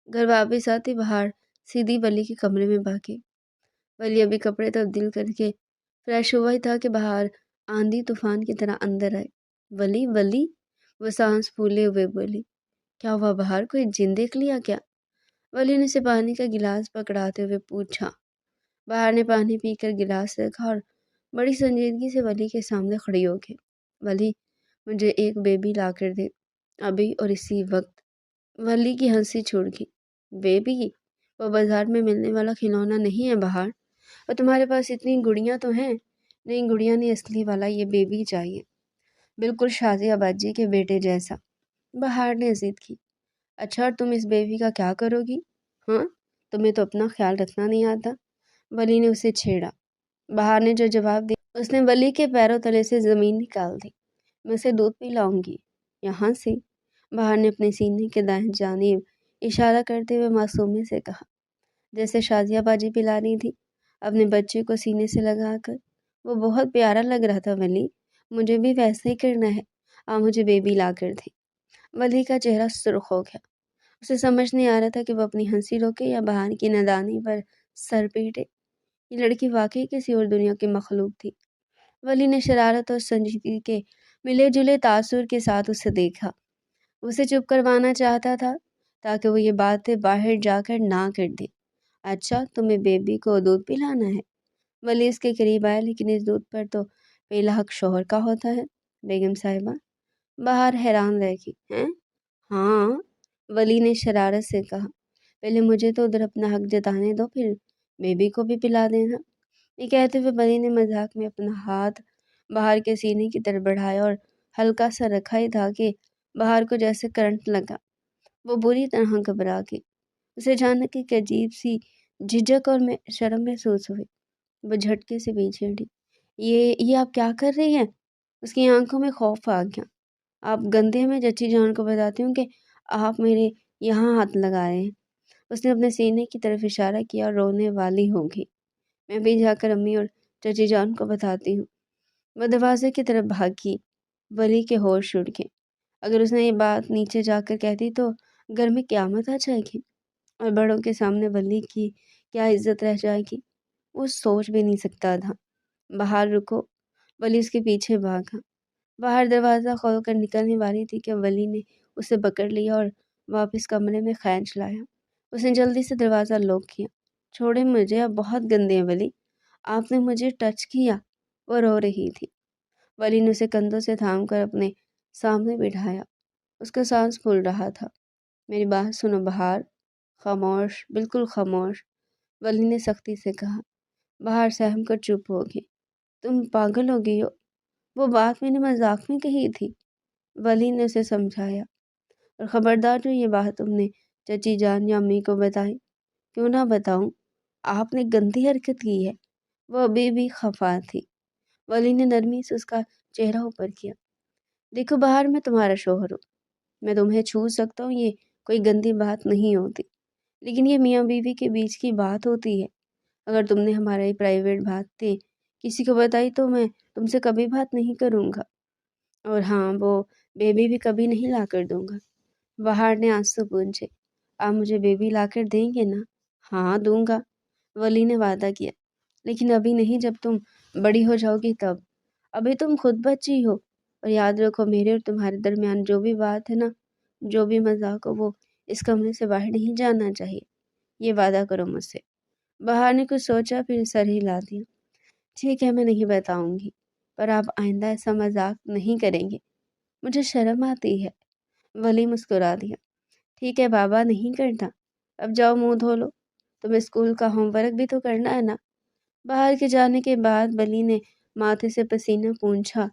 گھر واپس آتی بہار سیدھی ولی کے کمرے میں بھاگی۔ ولی ابھی کپڑے تبدیل کر کے فریش ہوا ہی تھا کہ بہار آندھی طوفان کی طرح اندر آئے۔ ولی ولی، وہ سانس پھولے ہوئے بولی۔ کیا ہوا بہار، کوئی جن دیکھ لیا کیا؟ ولی نے اسے پانی کا گلاس پکڑاتے ہوئے پوچھا۔ بہار نے پانی پی کر گلاس رکھا اور بڑی سنجیدگی سے ولی کے سامنے کھڑی ہو گئی۔ ولی، مجھے ایک بیبی لا کر دے، ابھی اور اسی وقت۔ ولی کی ہنسی چھوڑ گئی۔ بیبی؟ وہ بازار میں ملنے والا کھلونا نہیں ہے بہار، اور تمہارے پاس اتنی گڑیاں تو ہیں۔ نہیں، گڑیاں نہیں، اصلی والا یہ بیبی چاہیے، بالکل شازیہ باجی کے بیٹے جیسا۔ بہار نے ضد کی۔ अच्छा और तुम इस बेबी का क्या करोगी? हाँ, तुम्हें तो अपना ख्याल रखना नहीं आता। वली ने उसे छेड़ा। बहार ने जो जवाब दिया उसने वली के पैरों तले से ज़मीन निकाल दी। मैं उसे दूध पिलाऊंगी यहाँ से। बहार ने अपने सीने के दाएं जानिब इशारा करते हुए मासूमी से कहा, जैसे शाजिया बाजी पिला रही थी अपने बच्चे को सीने से लगाकर। वो बहुत प्यारा लग रहा था वली, मुझे भी वैसे ही करना है। मुझे बेबी ला कर दे। वली का चेहरा सुर्ख हो गया। उसे समझ नहीं आ रहा था कि वो अपनी हंसी रोके या बहार की नादानी पर सर पीटे। ये लड़की वाकई किसी और दुनिया की मखलूक थी। वली ने शरारत और संजीदगी के मिले जुले तासुर के साथ उसे देखा। उसे चुप करवाना चाहता था ताकि वो ये बातें बाहर जाकर ना कर दे। अच्छा, तुम्हें बेबी को दूध पिलाना है? वली इसके करीब आया, लेकिन इस दूध पर तो पहला हक शोहर का होता है बेगम साहिबा। बाहर हैरान रह गई। हैं? हाँ, वली ने शरारत से कहा। पहले मुझे तो उधर अपना हक जताने दो, फिर बेबी को भी पिला देना। ये कहते हुए वली ने मजाक में अपना हाथ बाहर के सीने की तरफ बढ़ाया और हल्का सा रखा ही था कि बाहर को जैसे करंट लगा। वो बुरी तरह घबरा गई। उसे अचानक एक अजीब सी झिझक और शर्म महसूस हुई। वो झटके से पीछे हटी। ये आप क्या कर रही हैं? उसकी आंखों में खौफ आ गया। आप गंदे में जच्ची जान को बताती हूँ कि आप मेरे यहाँ हाथ लगा रहे हैं। उसने अपने सीने की तरफ इशारा किया और रोने वाली होगी। मैं भी जाकर अम्मी और चची जान को बताती हूँ। वह दरवाजे की तरफ भागी। वली के होश उड़ गए। अगर उसने ये बात नीचे जाकर कहती तो घर में क़यामत आ जाएगी और बड़ों के सामने वली की क्या इज्जत रह जाएगी। वो सोच भी नहीं सकता था। बाहर रुको। वली उसके पीछे भागा। बाहर दरवाज़ा खोलकर निकलने वाली थी कि वली ने उसे पकड़ लिया और वापस कमरे में खींच लाया। उसने जल्दी से दरवाज़ा लॉक किया। छोड़े मुझे, आप बहुत गंदे हैं वली। आपने मुझे टच किया। वो रो रही थी। वली ने उसे कंधों से थाम कर अपने सामने बिठाया। उसका सांस फूल रहा था। मेरी बात सुनो बहार। खामोश, बिल्कुल खामोश, वली ने सख्ती से कहा। बहार सहम कर चुप हो गई। तुम पागल हो गई हो। वो बात मैंने मजाक में कही थी, वली ने उसे समझाया। और खबरदार जो ये बात तुमने चची जान या अम्मी को बताई। क्यों ना बताऊं? आपने गंदी हरकत की है। वो अभी भी खफा थी। वली ने नरमी से उसका चेहरा ऊपर किया। देखो बाहर, मैं तुम्हारा शोहर हूँ। मैं तुम्हें छू सकता हूँ, ये कोई गंदी बात नहीं होती। लेकिन ये मियाँ बीवी के बीच की बात होती है। अगर तुमने हमारी प्राइवेट बातें किसी को बताई तो मैं तुमसे कभी बात नहीं करूँगा। और हाँ, वो बेबी भी कभी नहीं ला कर दूँगा। बाहर ने आंसू पूछे। आप मुझे बेबी ला कर देंगे ना? हाँ, दूँगा, वली ने वादा किया। लेकिन अभी नहीं, जब तुम बड़ी हो जाओगी तब। अभी तुम खुद बच्ची हो। और याद रखो, मेरे और तुम्हारे दरमियान जो भी बात है ना, जो भी मज़ाक हो, वो इस कमरे से बाहर नहीं जाना चाहिए। ये वादा करो मुझसे। बाहर ने कुछ सोचा, फिर सर हिला दिया। ठीक है, मैं नहीं बताऊंगी, पर आप आइंदा ऐसा मजाक नहीं करेंगे। मुझे शर्म आती है। वली मुस्कुरा दिया। ठीक है बाबा, नहीं करता। अब जाओ मुंह धो लो। तुम्हें स्कूल का होमवर्क भी तो करना है ना। बाहर के जाने के बाद वली ने माथे से पसीना पूंछा।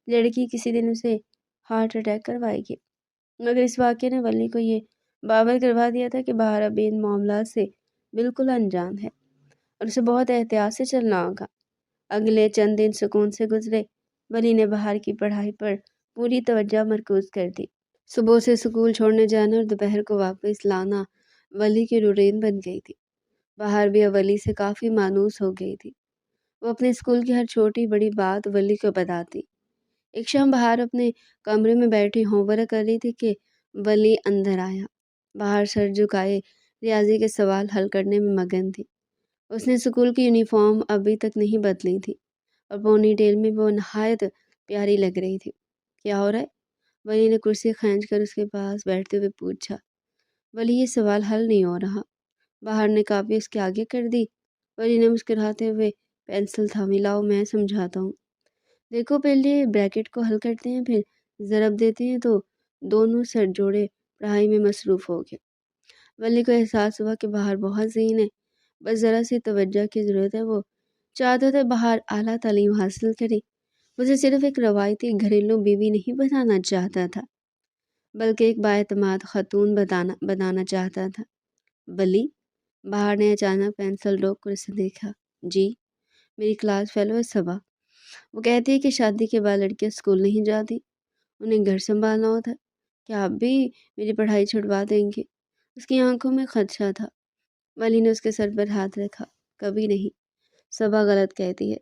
लड़की किसी दिन उसे हार्ट अटैक करवाएगी। मगर इस वाक़ये ने वली को ये बावर करवा दिया था कि बाहर अब इन मामला से बिल्कुल अनजान है और उसे बहुत एहतियात से चलना होगा। अगले चंद दिन सुकून से गुजरे। वली ने बाहर की पढ़ाई पर पूरी तवज्जो मरकूज कर दी। सुबह से स्कूल छोड़ने जाना और दोपहर को वापस लाना वली की रूटीन बन गई थी। बाहर भी अब वली से काफ़ी मायूस हो गई थी। वो अपने स्कूल की हर छोटी बड़ी बात वली को बताती। एक शाम बाहर अपने कमरे में बैठी होमवर्क कर रही थी कि वली अंदर आया। बाहर सर झुकाए रियाजी के सवाल हल करने में मगन थी। उसने स्कूल की यूनिफॉर्म अभी तक नहीं बदली थी और पोनी टेल में वो नहायत प्यारी लग रही थी। क्या हो रहा है? वली ने कुर्सी खींच कर उसके पास बैठते हुए पूछा। वली, ये सवाल हल नहीं हो रहा। बाहर ने काफ़ी उसके आगे कर दी। वली ने मुस्कुराते हुए पेंसिल थामी। लाओ मैं समझाता हूँ। देखो, पहले ब्रैकेट को हल करते हैं, फिर ज़रब देते हैं। तो दोनों सर जोड़े पढ़ाई में मसरूफ़ हो गए। वली को एहसास हुआ कि बाहर बहुत ज़हीन है, बस ज़रा सी तवज्जो की ज़रूरत है। वो चाहता था बाहर आला तालीम हासिल करे। उसे सिर्फ एक रवायती घरेलू बीवी नहीं बनाना चाहता था। بلکہ ایک بااعتماد خاتون بنانا چاہتا تھا۔ ولی باہر نے اچانک پینسل روک کر اسے دیکھا۔ جی، میری کلاس فیلو ہے صبا۔ وہ کہتی ہے کہ شادی کے بعد لڑکیاں اسکول نہیں جاتی، انہیں گھر سنبھالنا ہوتا ہے۔ کیا آپ بھی میری پڑھائی چھڑوا دیں گے؟ اس کی آنکھوں میں خدشہ تھا۔ ولی نے اس کے سر پر ہاتھ رکھا۔ کبھی نہیں، صبا غلط کہتی ہے۔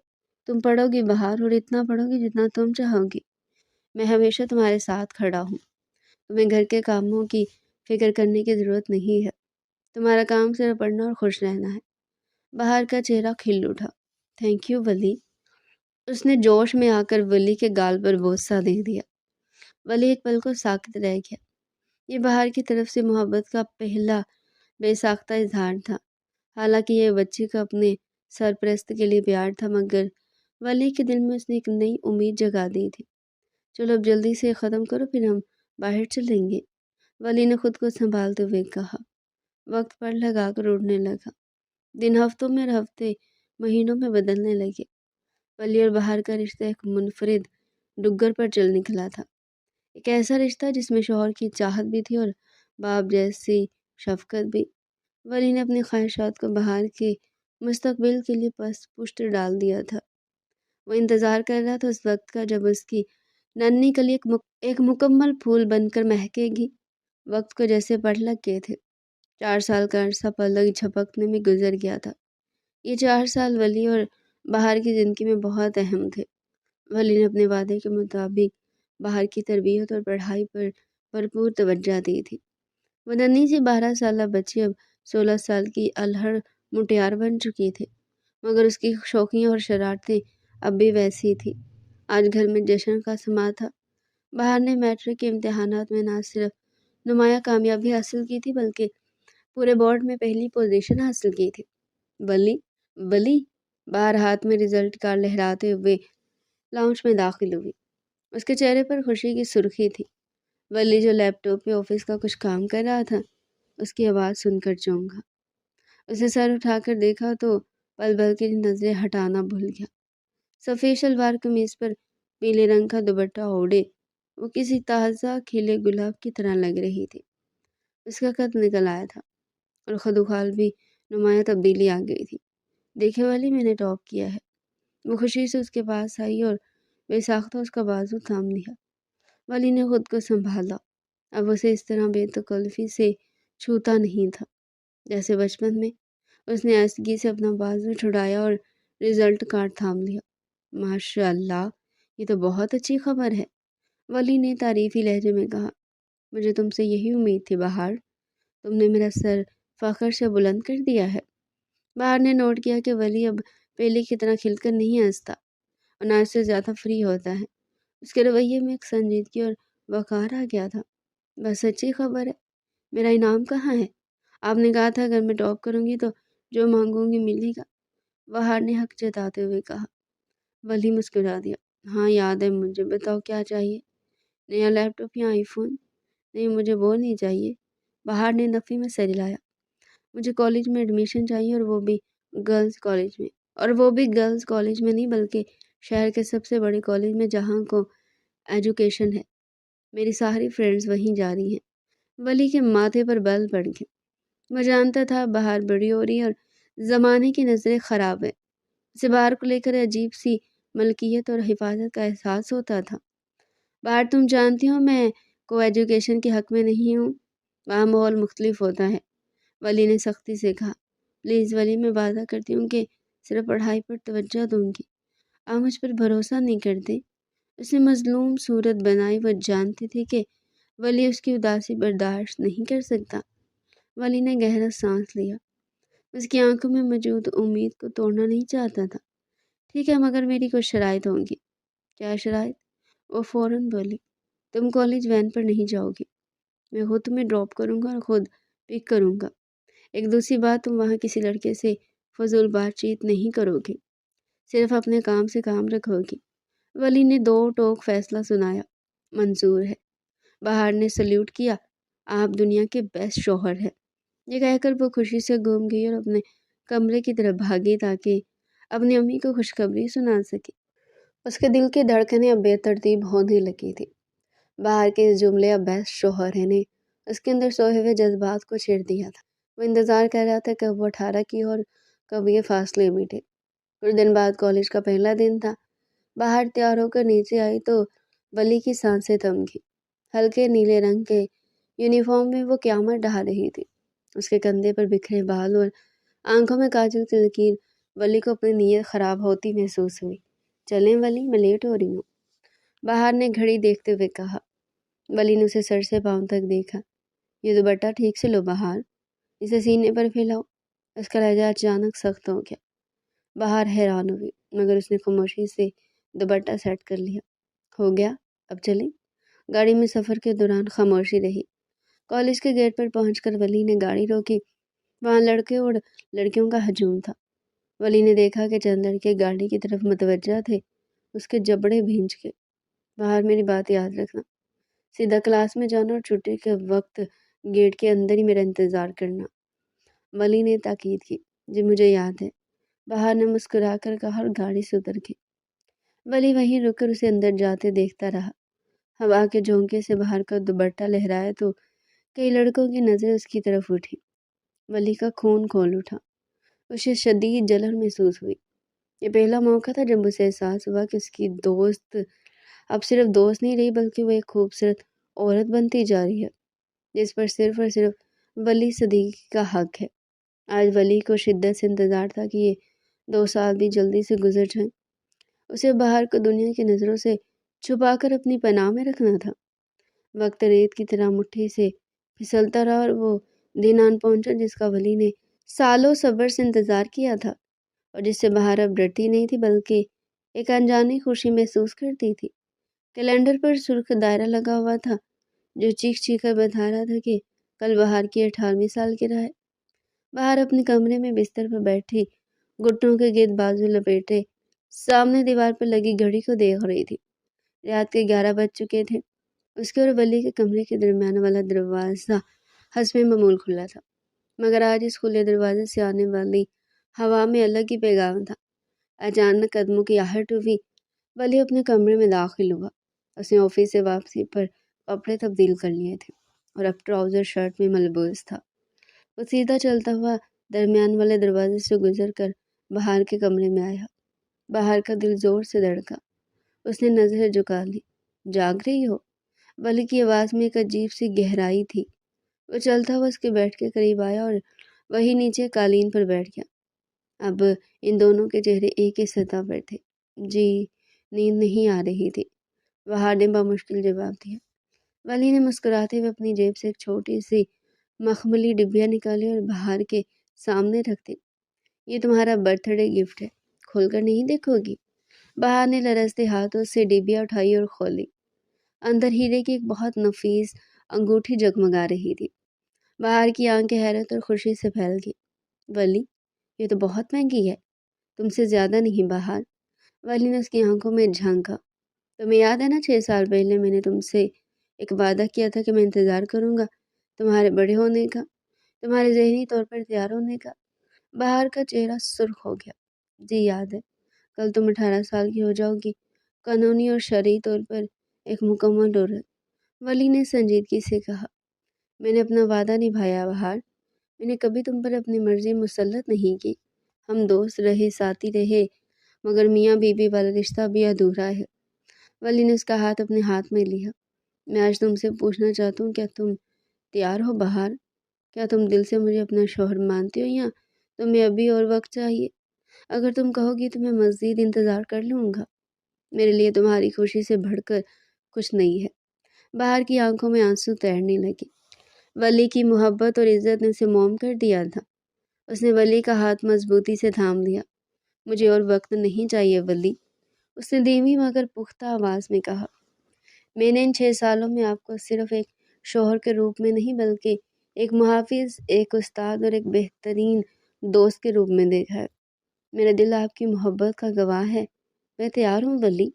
تم پڑھو گی باہر، اور اتنا پڑھو گی جتنا تم چاہو گی۔ میں ہمیشہ تمہارے ساتھ کھڑا ہوں۔ تمہیں گھر کے کاموں کی فکر کرنے کی ضرورت نہیں ہے۔ تمہارا کام صرف پڑھنا اور خوش رہنا ہے۔ باہر کا چہرہ کھل اٹھا۔ تھینک یو ولی۔ اس نے جوش میں آ کر ولی کے گال پر بوسہ دے دیا۔ ولی ایک پل کو ساکت رہ گیا۔ یہ باہر کی طرف سے محبت کا پہلا بے ساختہ اظہار تھا۔ حالانکہ یہ بچی کا اپنے سرپرست کے لیے پیار تھا، مگر ولی کے دل میں اس نے ایک نئی امید جگا دی تھی۔ چلو اب جلدی سے ختم کرو، پھر ہم باہر چلیں گے، ولی نے خود کو سنبھالتے ہوئے کہا۔ وقت پر لگا کر اڑنے لگا۔ دن ہفتوں میں اور ہفتے مہینوں میں بدلنے لگے۔ ولی اور باہر کا رشتہ ایک منفرد ڈگر پر چل نکلا تھا۔ ایک ایسا رشتہ جس میں شوہر کی چاہت بھی تھی اور باپ جیسی شفقت بھی۔ ولی نے اپنی خواہشات کو باہر کے مستقبل کے لیے پشت ڈال دیا تھا۔ وہ انتظار کر رہا تھا اس وقت کا جب اس کی ننھی کلی ایک مکمل پھول بن کر مہکے گی۔ وقت کو جیسے پلک گئے تھے۔ 4 سال کا عرصہ پلک جھپکنے میں گزر گیا تھا۔ یہ 4 سال ولی اور باہر کی زندگی میں بہت اہم تھے۔ ولی نے اپنے وعدے کے مطابق باہر کی تربیت اور پڑھائی پر بھرپور توجہ دی تھی۔ وہ ننھی سی 12 سالہ بچی اب 16 سال کی الہڑ مٹیار بن چکی تھی، مگر اس کی شوخیاں اور شرارتیں اب بھی ویسی تھی۔ آج گھر میں جشن کا سماں تھا۔ باہر نے میٹرک کے امتحانات میں نہ صرف نمایاں کامیابی حاصل کی تھی، بلکہ پورے بورڈ میں پہلی پوزیشن حاصل کی تھی۔ ولی باہر ہاتھ میں رزلٹ کارڈ لہراتے ہوئے لاؤنج میں داخل ہوئی۔ اس کے چہرے پر خوشی کی سرخی تھی۔ ولی جو لیپ ٹاپ پہ آفس کا کچھ کام کر رہا تھا، اس کی آواز سن کر چونکا۔ اسے سر اٹھا کر دیکھا تو پل بھر کی نظریں ہٹانا بھول گیا۔ سفید شلوار قمیض پر پیلے رنگ کا دوپٹہ اوڑھے وہ کسی تازہ کھلے گلاب کی طرح لگ رہی تھی۔ اس کا قد نکل آیا تھا اور خدوخال بھی نمایاں تبدیلی آ گئی تھی۔ دیکھے والی، میں نے ٹاپ کیا ہے۔ وہ خوشی سے اس کے پاس آئی اور بے ساختہ اس کا بازو تھام لیا۔ ولی نے خود کو سنبھالا۔ اب اسے اس طرح بے تکلفی سے چھوتا نہیں تھا جیسے بچپن میں۔ اس نے آہستگی سے اپنا بازو چھڑایا اور رزلٹ کارڈ تھام لیا۔ ماشاء اللہ، یہ تو بہت اچھی خبر ہے، ولی نے تعریفی لہجے میں کہا۔ مجھے تم سے یہی امید تھی بہار، تم نے میرا سر فخر سے بلند کر دیا ہے۔ بہار نے نوٹ کیا کہ ولی اب پہلے کی طرح کھل کر نہیں ہنستا اور نہ اس سے زیادہ فری ہوتا ہے۔ اس کے رویے میں ایک سنجیدگی اور وقار آ گیا تھا۔ بس اچھی خبر ہے، میرا انعام کہاں ہے؟ آپ نے کہا تھا اگر میں ٹاپ کروں گی تو جو مانگوں گی ملے گا، بہار نے حق جتاتے ہوئے کہا۔ ولی مسکرا دیا۔ ہاں یاد ہے مجھے، بتاؤ کیا چاہیے؟ نیا لیپ ٹاپ یا آئی فون؟ نہیں، مجھے وہ نہیں چاہیے، بہار نے نفی میں سر ہلایا۔ مجھے کالج میں ایڈمیشن چاہیے، اور وہ بھی گرلز کالج میں نہیں، بلکہ شہر کے سب سے بڑے کالج میں جہاں کو ایجوکیشن ہے۔ میری ساری فرینڈز وہیں جا رہی ہیں۔ ولی کے ماتھے پر بل پڑ گئے۔ وہ جانتا تھا بہار بڑی ہو رہی ہے اور زمانے کی نظریں خراب ہے۔ اسے بہار کو لے کر عجیب سی ملکیت اور حفاظت کا احساس ہوتا تھا۔ بہار، تم جانتی ہو میں کو ایجوکیشن کے حق میں نہیں ہوں، وہاں ماحول مختلف ہوتا ہے، ولی نے سختی سے کہا۔ پلیز ولی، میں وعدہ کرتی ہوں کہ صرف پڑھائی پر توجہ دوں گی۔ آپ مجھ پر بھروسہ نہیں کرتے؟ اس نے مظلوم صورت بنائی۔ وہ جانتی تھی کہ ولی اس کی اداسی برداشت نہیں کر سکتا۔ ولی نے گہرا سانس لیا۔ اس کی آنکھوں میں موجود امید کو توڑنا نہیں چاہتا تھا۔ ٹھیک ہے، مگر میری کچھ شرائط ہوں گی۔ کیا شرائط؟ وہ فوراً بولی۔ تم کالج وین پر نہیں جاؤ گی، میں خود تمہیں ڈراپ کروں گا اور خود پک کروں گا۔ ایک دوسری بات، تم وہاں کسی لڑکے سے فضول بات چیت نہیں کرو گی، صرف اپنے کام سے کام رکھو گی۔ ولی نے 2 ٹوک فیصلہ سنایا۔ منظور ہے۔ بہار نے سلیوٹ کیا۔ آپ دنیا کے بیسٹ شوہر ہیں۔ یہ کہہ کر وہ خوشی سے گھوم گئی اور اپنے کمرے کی طرف بھاگی تاکہ اپنی امی کو خوشخبری سنا سکے۔ اس کے دل کی دھڑکنیں اب بے ترتیب ہونے لگی تھی۔ बाहर के इस जुमले "अब बेस्ट शौहर है" ने उसके अंदर सोए हुए जज्बात को छेड़ दिया था। वो इंतज़ार कर रहा था कब वो 18 की और कब ये फासले मिटे। कुछ दिन बाद कॉलेज का पहला दिन था। बाहर तैयार होकर नीचे आई तो वली की सांसें थम गई। हल्के नीले रंग के यूनिफॉर्म में वो क़यामत ढा रही थी। उसके कंधे पर बिखरे बाल और आंखों में काजल की लकीर वली को अपनी नीयत ख़राब होती महसूस हुई। "चलें वली, मैं लेट हो रही हूँ।" बाहर ने घड़ी देखते हुए कहा। वली ने उसे सर से पाँव तक देखा। "ये दुपट्टा ठीक से लो बाहर, इसे सीने पर फैलाओ।" उसका लहजा अचानक सख्त हो गया। बाहर हैरान हुई, मगर उसने खामोशी से दुपट्टा सेट कर लिया। "हो गया, अब चलें?" गाड़ी में सफ़र के दौरान खामोशी रही। कॉलेज के गेट पर पहुंचकर वली ने गाड़ी रोकी। वहाँ लड़के और लड़कियों का हजूम था। वली ने देखा कि चंद लड़के गाड़ी की तरफ मुतवज्जा थे। उसके जबड़े भींच गए। "बाहर मेरी बात याद रखना, सीधा क्लास में जाना और छुट्टी के वक्त गेट के अंदर ही मेरा इंतज़ार करना।" वली ने ताकीद की। "जी मुझे याद है।" बाहर ने मुस्कुराकर कहा और गाड़ी से उतर गई। वली वहीं रुककर उसे अंदर जाते देखता रहा। हवा के झोंके से बाहर का दुपट्टा लहराया तो कई लड़कों की नज़रें उसकी तरफ उठी। वली का खून खौल उठा। उसे शदीद जलन महसूस हुई। ये पहला मौका था जब उसे एहसास हुआ कि उसकी दोस्त अब सिर्फ दोस्त नहीं रही, बल्कि वो एक खूबसूरत औरत बनती जा रही है, जिस पर सिर्फ और सिर्फ वली सदीकी का हक है। आज वली को शिद्दत से इंतज़ार था कि ये 2 साल भी जल्दी से गुजर जाएं। उसे बाहर को दुनिया की नज़रों से छुपाकर अपनी पनाह में रखना था। वक्त रेत की तरह मुट्ठी से फिसलता रहा और वो दिन आन पहुंचा जिसका वली ने सालों सब्र से इंतज़ार किया था, और जिससे बाहर अब डरती नहीं थी, बल्कि एक अनजानी खुशी महसूस करती थी। कैलेंडर पर सुर्ख दायरा लगा हुआ था, जो चीख चीख कर बता रहा था कि कल बाहर की 18वीं सालगिरह है। बाहर अपने कमरे में बिस्तर पर बैठी, घुटनों के गिर्द बाजू लपेटे, सामने दीवार पर लगी घड़ी को देख रही थी। रात के 11 बज चुके थे। उसके और वली के कमरे के दरमियान वाला दरवाज़ा हस्बे मामूल खुला था, मगर आज इस खुले दरवाजे से आने वाली हवा में अलग ही पैगाम था। अचानक कदमों की आहट हुई। वली अपने कमरे में दाखिल हुआ। उसने ऑफिस से वापसी पर कपड़े तब्दील कर लिए थे और अब ट्राउज़र शर्ट में मलबूस था। वो सीधा चलता हुआ दरमियान वाले दरवाजे से गुजर कर बाहर के कमरे में आया। बाहर का दिल जोर से धड़का। उसने नज़रें झुका ली। "जाग रही हो?" वली की आवाज़ में एक अजीब सी गहराई थी। वो चलता हुआ उसके बेड के करीब आया और वहीं नीचे कालीन पर बैठ गया। अब इन दोनों के चेहरे एक ही सतह पर थे। "जी, नींद नहीं आ रही थी," वहार ने बामुश्किल जवाब दिया। वली ने मुस्कुराते हुए अपनी जेब से एक छोटी सी मखमली डिब्बिया निकाली और बाहर के सामने रख दी। "ये तुम्हारा बर्थडे गिफ्ट है, खोलकर नहीं देखोगी?" बाहर ने लरजते हाथों से डिब्बिया उठाई और खोली। अंदर हीरे की एक बहुत नफीस अंगूठी जगमगा रही थी। बाहर की आंखें हैरत और खुशी से फैल गई। "वली, ये तो बहुत महंगी है, तुमसे ज़्यादा नहीं बाहर?" वली ने उसकी आंखों में झांका। "तुम्हें याद है ना, 6 साल पहले मैंने तुमसे एक वादा किया था कि मैं इंतज़ार करूँगा तुम्हारे बड़े होने का, तुम्हारे ज़हनी तौर पर तैयार होने का?" बाहर का चेहरा सुर्ख हो गया। "जी याद है, कल तुम 18 साल की हो जाओगी, कानूनी और शरई तौर पर एक मुकम्मल औरत।" वली ने संजीदगी से कहा। "मैंने अपना वादा निभाया बहार। मैंने कभी तुम पर अपनी मर्जी मुसल्लत नहीं की। हम दोस्त रहे, साथी रहे, मगर मियाँ बीवी वाला रिश्ता अभी अधूरा है।" वली ने उसका हाथ अपने हाथ में लिया। "मैं आज तुमसे पूछना चाहता हूँ, क्या तुम तैयार हो बहार? क्या तुम दिल से मुझे अपना शौहर मानती हो, या तुम्हें अभी और वक्त चाहिए? अगर तुम कहोगी तो मैं मज़ीद इंतज़ार कर लूँगा। मेरे लिए तुम्हारी खुशी से बढ़कर कुछ नहीं है।" बाहर की आंखों में आंसू तैरने लगे। वली की मोहब्बत और इज़्ज़त ने उसे मोम कर दिया था। उसने वली का हाथ मजबूती से थाम लिया। "मुझे और वक्त नहीं चाहिए वली," उसने धीमी मगर पुख्ता आवाज़ में कहा। "मैंने इन 6 सालों में आपको सिर्फ एक शौहर के रूप में नहीं, बल्कि एक मुहाफ़िज़, एक उस्ताद और एक बेहतरीन दोस्त के रूप में देखा है। मेरा दिल आपकी मोहब्बत का गवाह है। मैं तैयार हूँ वली।"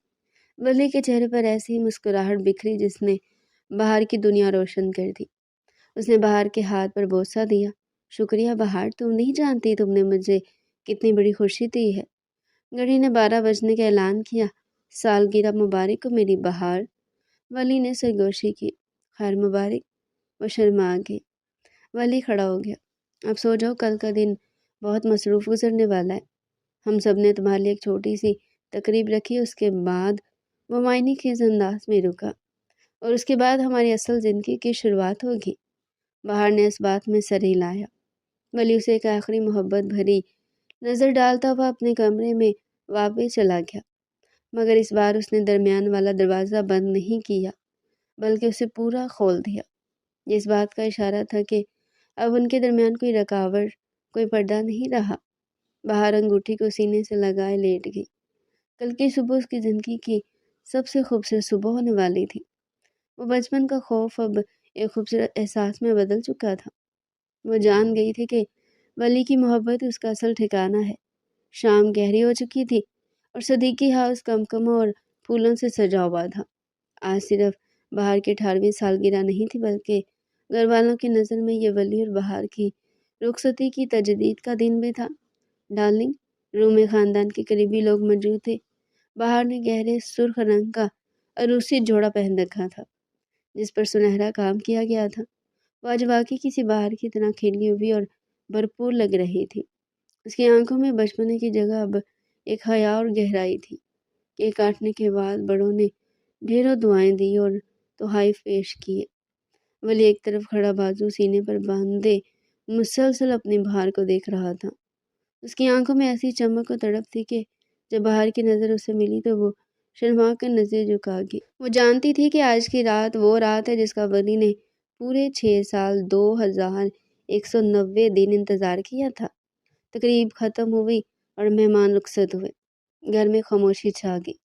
वली के चेहरे पर ऐसी ही मुस्कुराहट बिखरी जिसने बाहर की दुनिया रोशन कर दी। उसने बाहर के हाथ पर बोसा दिया। "शुक्रिया बहार, तुम नहीं जानती तुमने मुझे कितनी बड़ी खुशी दी है।" घड़ी ने 12 बजने का ऐलान किया। "सालगिरह मुबारक हो मेरी बहार।" वली ने सरगोशी की। खैर मुबारक। वो शर्मा गई। वली खड़ा हो गया। अब सो जाओ, कल का दिन बहुत मसरूफ़ गुजरने वाला है। हम सब ने तुम्हारे लिए एक छोटी सी तकरीब रखी। उसके बाद वो मायने खेज अंदाज में रुका। और उसके बाद हमारी असल ज़िंदगी की शुरुआत होगी। बाहर ने इस बात में सर हिलाया। वली उसे एक आखिरी मोहब्बत भरी नज़र डालता हुआ अपने कमरे में वापस चला गया। मगर इस बार उसने दरमियान वाला दरवाज़ा बंद नहीं किया, बल्कि उसे पूरा खोल दिया। इस बात का इशारा था कि अब उनके दरमियान कोई रुकावट, कोई पर्दा नहीं रहा। बाहर अंगूठी को सीने से लगाए लेट गई। कल की सुबह उसकी ज़िंदगी की सबसे खूबसूरत सुबह होने वाली थी। वो बचपन का खौफ अब एक खूबसूरत एहसास में बदल चुका था। वो जान गई थी कि वली की मोहब्बत उसका असल ठिकाना है। शाम गहरी हो चुकी थी और सदीकी हाउस कमकम और फूलों से सजा हुआ था। आज सिर्फ बहार की 18वीं सालगिरह नहीं थी, बल्कि घर वालों की नज़र में ये वली और बहार की रुखसती की तजदीद का दिन भी था। डार्लिंग, रूम में ख़ानदान के करीबी लोग मौजूद थे। बहार ने गहरे सुर्ख रंग का अरूसी जोड़ा पहन रखा था, जिस पर सुनहरा काम किया गया था। वो आज वाकई किसी बहार की तरह खिली हुई और भरपूर लग रही थी। उसकी आंखों में बचपने की जगह अब एक हया और गहराई थी। केक काटने के बाद बड़ों ने ढेरों दुआएं दी और तोहफे पेश किए। वली एक तरफ खड़ा बाजू सीने पर बांधे मुसलसल अपनी बहार को देख रहा था। उसकी आंखों में ऐसी चमक और तड़प थी कि जब बहार की नज़र उसे मिली तो वो शर्मा कर नजरें झुका गई। वो जानती थी कि आज की रात वो रात है जिसका वली ने पूरे 6 साल 2190 दिन इंतज़ार किया था। तकरीब ख़त्म हुई और मेहमान रुखसत हुए। घर में खामोशी छा गई।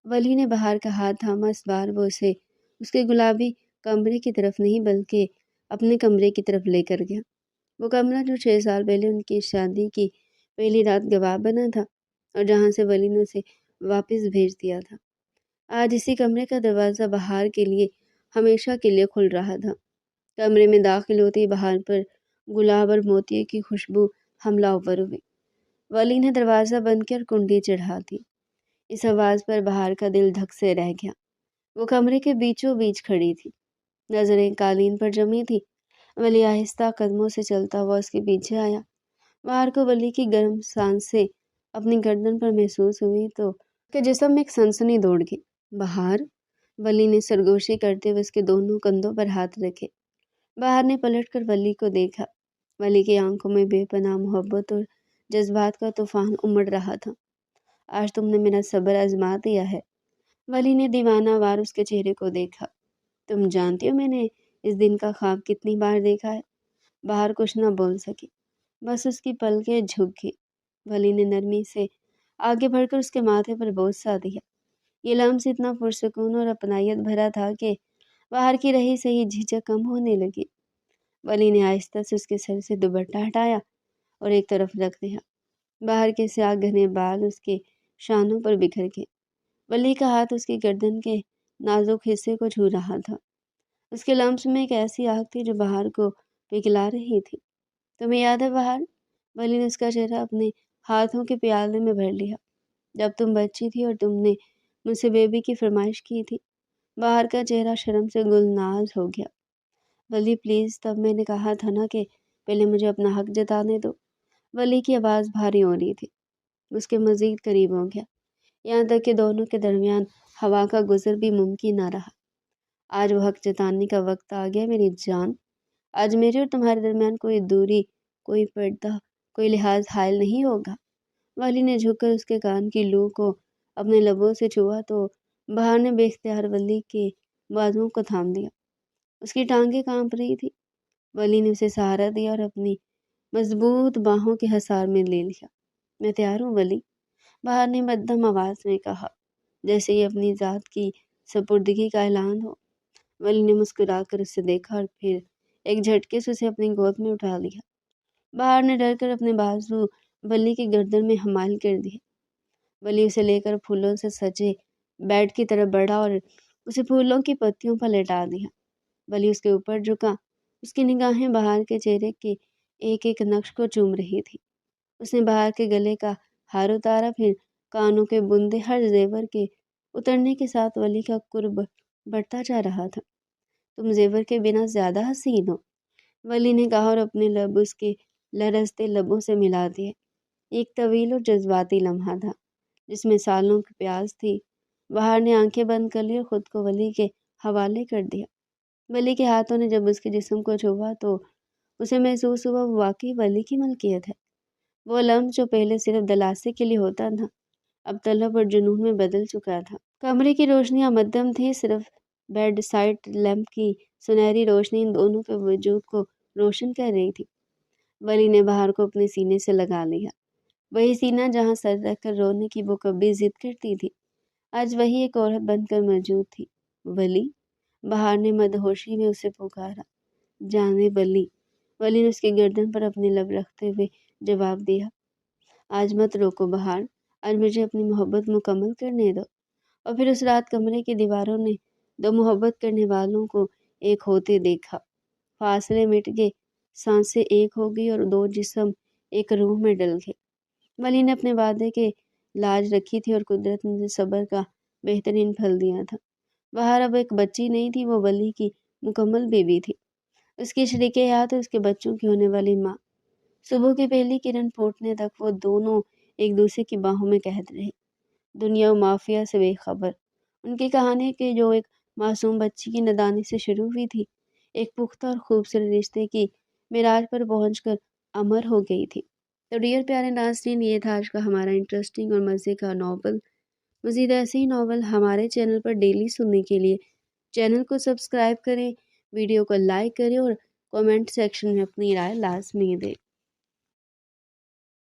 वली ने बहार का हाथ थामा। इस बार वो उसे उसके गुलाबी कमरे की तरफ नहीं, बल्कि अपने कमरे की तरफ लेकर गया। वो कमरा जो 6 साल पहले उनकी शादी की पहली रात गवाह बना था और जहाँ से वली ने उसे वापस भेज दिया था। आज इसी कमरे का दरवाज़ा बहार के लिए हमेशा के लिए खुल रहा था। कमरे में दाखिल होते ही बहार पर गुलाब और मोतिये की खुशबू हमला अवर हुई। वली ने दरवाज़ा बंद कर कुंडी चढ़ा दी। इस आवाज़ पर बहार का दिल धक से रह गया। वो कमरे के बीचों बीच खड़ी थी, नजरें कालीन पर जमी थी। वली आहिस्ता कदमों से चलता हुआ उसके पीछे आया। बहार को वली की गर्म सांसें अपनी गर्दन पर महसूस हुई तो उसके जिस्म में एक सनसनी दौड़ गई। बहार, वली ने सरगोशी करते हुए उसके दोनों कंधों पर हाथ रखे। बहार ने पलटकर वली को देखा। वली की आंखों में बेपनाह मोहब्बत और जज्बात का तूफान उमड़ रहा था। आज तुमने मेरा सब्र आजमा दिया है। वली ने दीवाना वार उसके चेहरे को देखा। तुम जानती हो मैंने इस दिन का ख्वाब कितनी बार देखा है? बहार कुछ न बोल सकी, बस उसकी पलकें झुक गई। वली ने नरमी से आगे बढ़कर उसके माथे पर बोझ सा दिया। ये लम्स इतना पुरसकून और अपनायत भरा था कि बाहर की रही सही झिझक कम होने लगी। वली ने आहिस्ता से उसके सर से दुपट्टा हटाया और एक तरफ रख दिया। बाहर के स्याह घने बाल उसके शानों पर बिखर गए। वली का हाथ उसकी गर्दन के नाजुक हिस्से को छू रहा था। उसके लम्स में एक ऐसी आग थी जो बहार को पिघला रही थी। तुम्हें याद है बहार? वली ने उसका चेहरा अपने हाथों के प्याले में भर लिया। जब तुम बच्ची थी और तुमने मुझसे बेबी की फरमाइश की थी। बहार का चेहरा शर्म से गुलनाज हो गया। वली प्लीज़, तब मैंने कहा था ना कि पहले मुझे अपना हक जताने दो। वली की आवाज़ भारी हो रही थी। उसके मज़ीद करीब हो गया, यहाँ तक कि दोनों के दरमियान हवा का गुजर भी मुमकिन ना रहा। आज वो हक जताने का वक्त आ गया मेरी जान। आज मेरे और तुम्हारे दरमियान कोई दूरी, कोई पर्दा, कोई लिहाज हायल नहीं होगा। वली ने झुककर उसके कान की लू को अपने लबों से छुआ तो बहार ने बेख्तियार वली के बाजुओं को थाम लिया। उसकी टांगें कांप रही थी। वली ने उसे सहारा दिया और अपनी मजबूत बाहों के हसार में ले लिया। मैं तैयार हूँ वली, बहार ने मध्यम आवाज़ में कहा, जैसे ये अपनी ज़ात की सपुर्दगी का ऐलान हो। वली ने मुस्कुराकर उसे देखा और फिर एक झटके से उसे अपनी गोद में उठा लिया। बहार ने डरकर अपने बाजू वली की गर्दन में हमाल कर दिए। वली उसे लेकर फूलों से सजे बेड की तरफ बढ़ा और उसे फूलों की पत्तियों पर लेटा दिया। वली उसके ऊपर झुका। उसकी निगाहें बहार के चेहरे के एक एक नक्श को चूम रही थी। उसने बहार के गले का हार उतारा, फिर कानों के बुंदे हर जेवर के उतरने के साथ वली का कुर्ब بڑھتا جا رہا تھا۔ تم زیور کے بنا زیادہ حسین ہو، ولی نے کہا اور اپنے لب اس کے لرزتے لبوں سے ملا دیے۔ ایک طویل اور جذباتی لمحہ تھا جس میں سالوں کی پیاس تھی۔ بہار نے آنکھیں بند کر لی اور خود کو ولی کے حوالے کر دیا۔ ولی کے ہاتھوں نے جب اس کے جسم کو چھوا تو اسے محسوس ہوا وہ واقعی ولی کی ملکیت ہے۔ وہ لمس جو پہلے صرف دلاسے کے لیے ہوتا تھا اب طلب اور جنون میں بدل چکا تھا۔ کمرے کی روشنیاں مدھم تھی، صرف بیڈ سائڈ لیمپ کی سنہری روشنی ان دونوں کے وجود کو روشن کر رہی تھی۔ ولی نے بہار کو اپنے سینے سے لگا لیا۔ وہی سینہ جہاں سر رکھ کر رونے کی وہ کبھی ضد کرتی تھی، آج وہی ایک عورت بن کر موجود تھی۔ ولی، بہار نے مدہوشی میں اسے پکارا۔ جانے ولی۔ ولی نے اس کی گردن پر اپنے لب رکھتے ہوئے جواب دیا۔ آج مت روکو بہار، آج مجھے اپنی محبت مکمل کرنے دو۔ اور پھر اس رات کمرے کی دیواروں نے دو محبت کرنے والوں کو ایک ہوتے دیکھا۔ فاصلے مٹ گئے، سانسیں ایک ہو گئی اور دو جسم ایک روح میں ڈل گئے۔ ولی نے اپنے وعدے کے لاج رکھی تھی اور قدرت نے صبر کا بہترین پھل دیا تھا۔ بہار اب ایک بچی نہیں تھی، وہ ولی کی مکمل بیوی تھی، اس کی شریک حیات اور اس کے بچوں کی ہونے والی ماں۔ صبح کی پہلی کرن پھوٹنے تک وہ دونوں ایک دوسرے کی باہوں میں قید رہے، دنیا و مافیا سے بے خبر۔ ان کی کہانی کہ جو ایک معصوم بچی کی نادانی سے شروع ہوئی تھی، ایک پختہ اور خوبصورت رشتے کی معراج پر پہنچ کر امر ہو گئی تھی۔ تو ڈیئر پیارے ناظرین، یہ تھا آج کا ہمارا انٹرسٹنگ اور مزے کا ناول۔ مزید ایسے ہی ناول ہمارے چینل پر ڈیلی سننے کے لیے چینل کو سبسکرائب کریں، ویڈیو کو لائک کریں اور کومنٹ سیکشن میں اپنی رائے لازمی دیں۔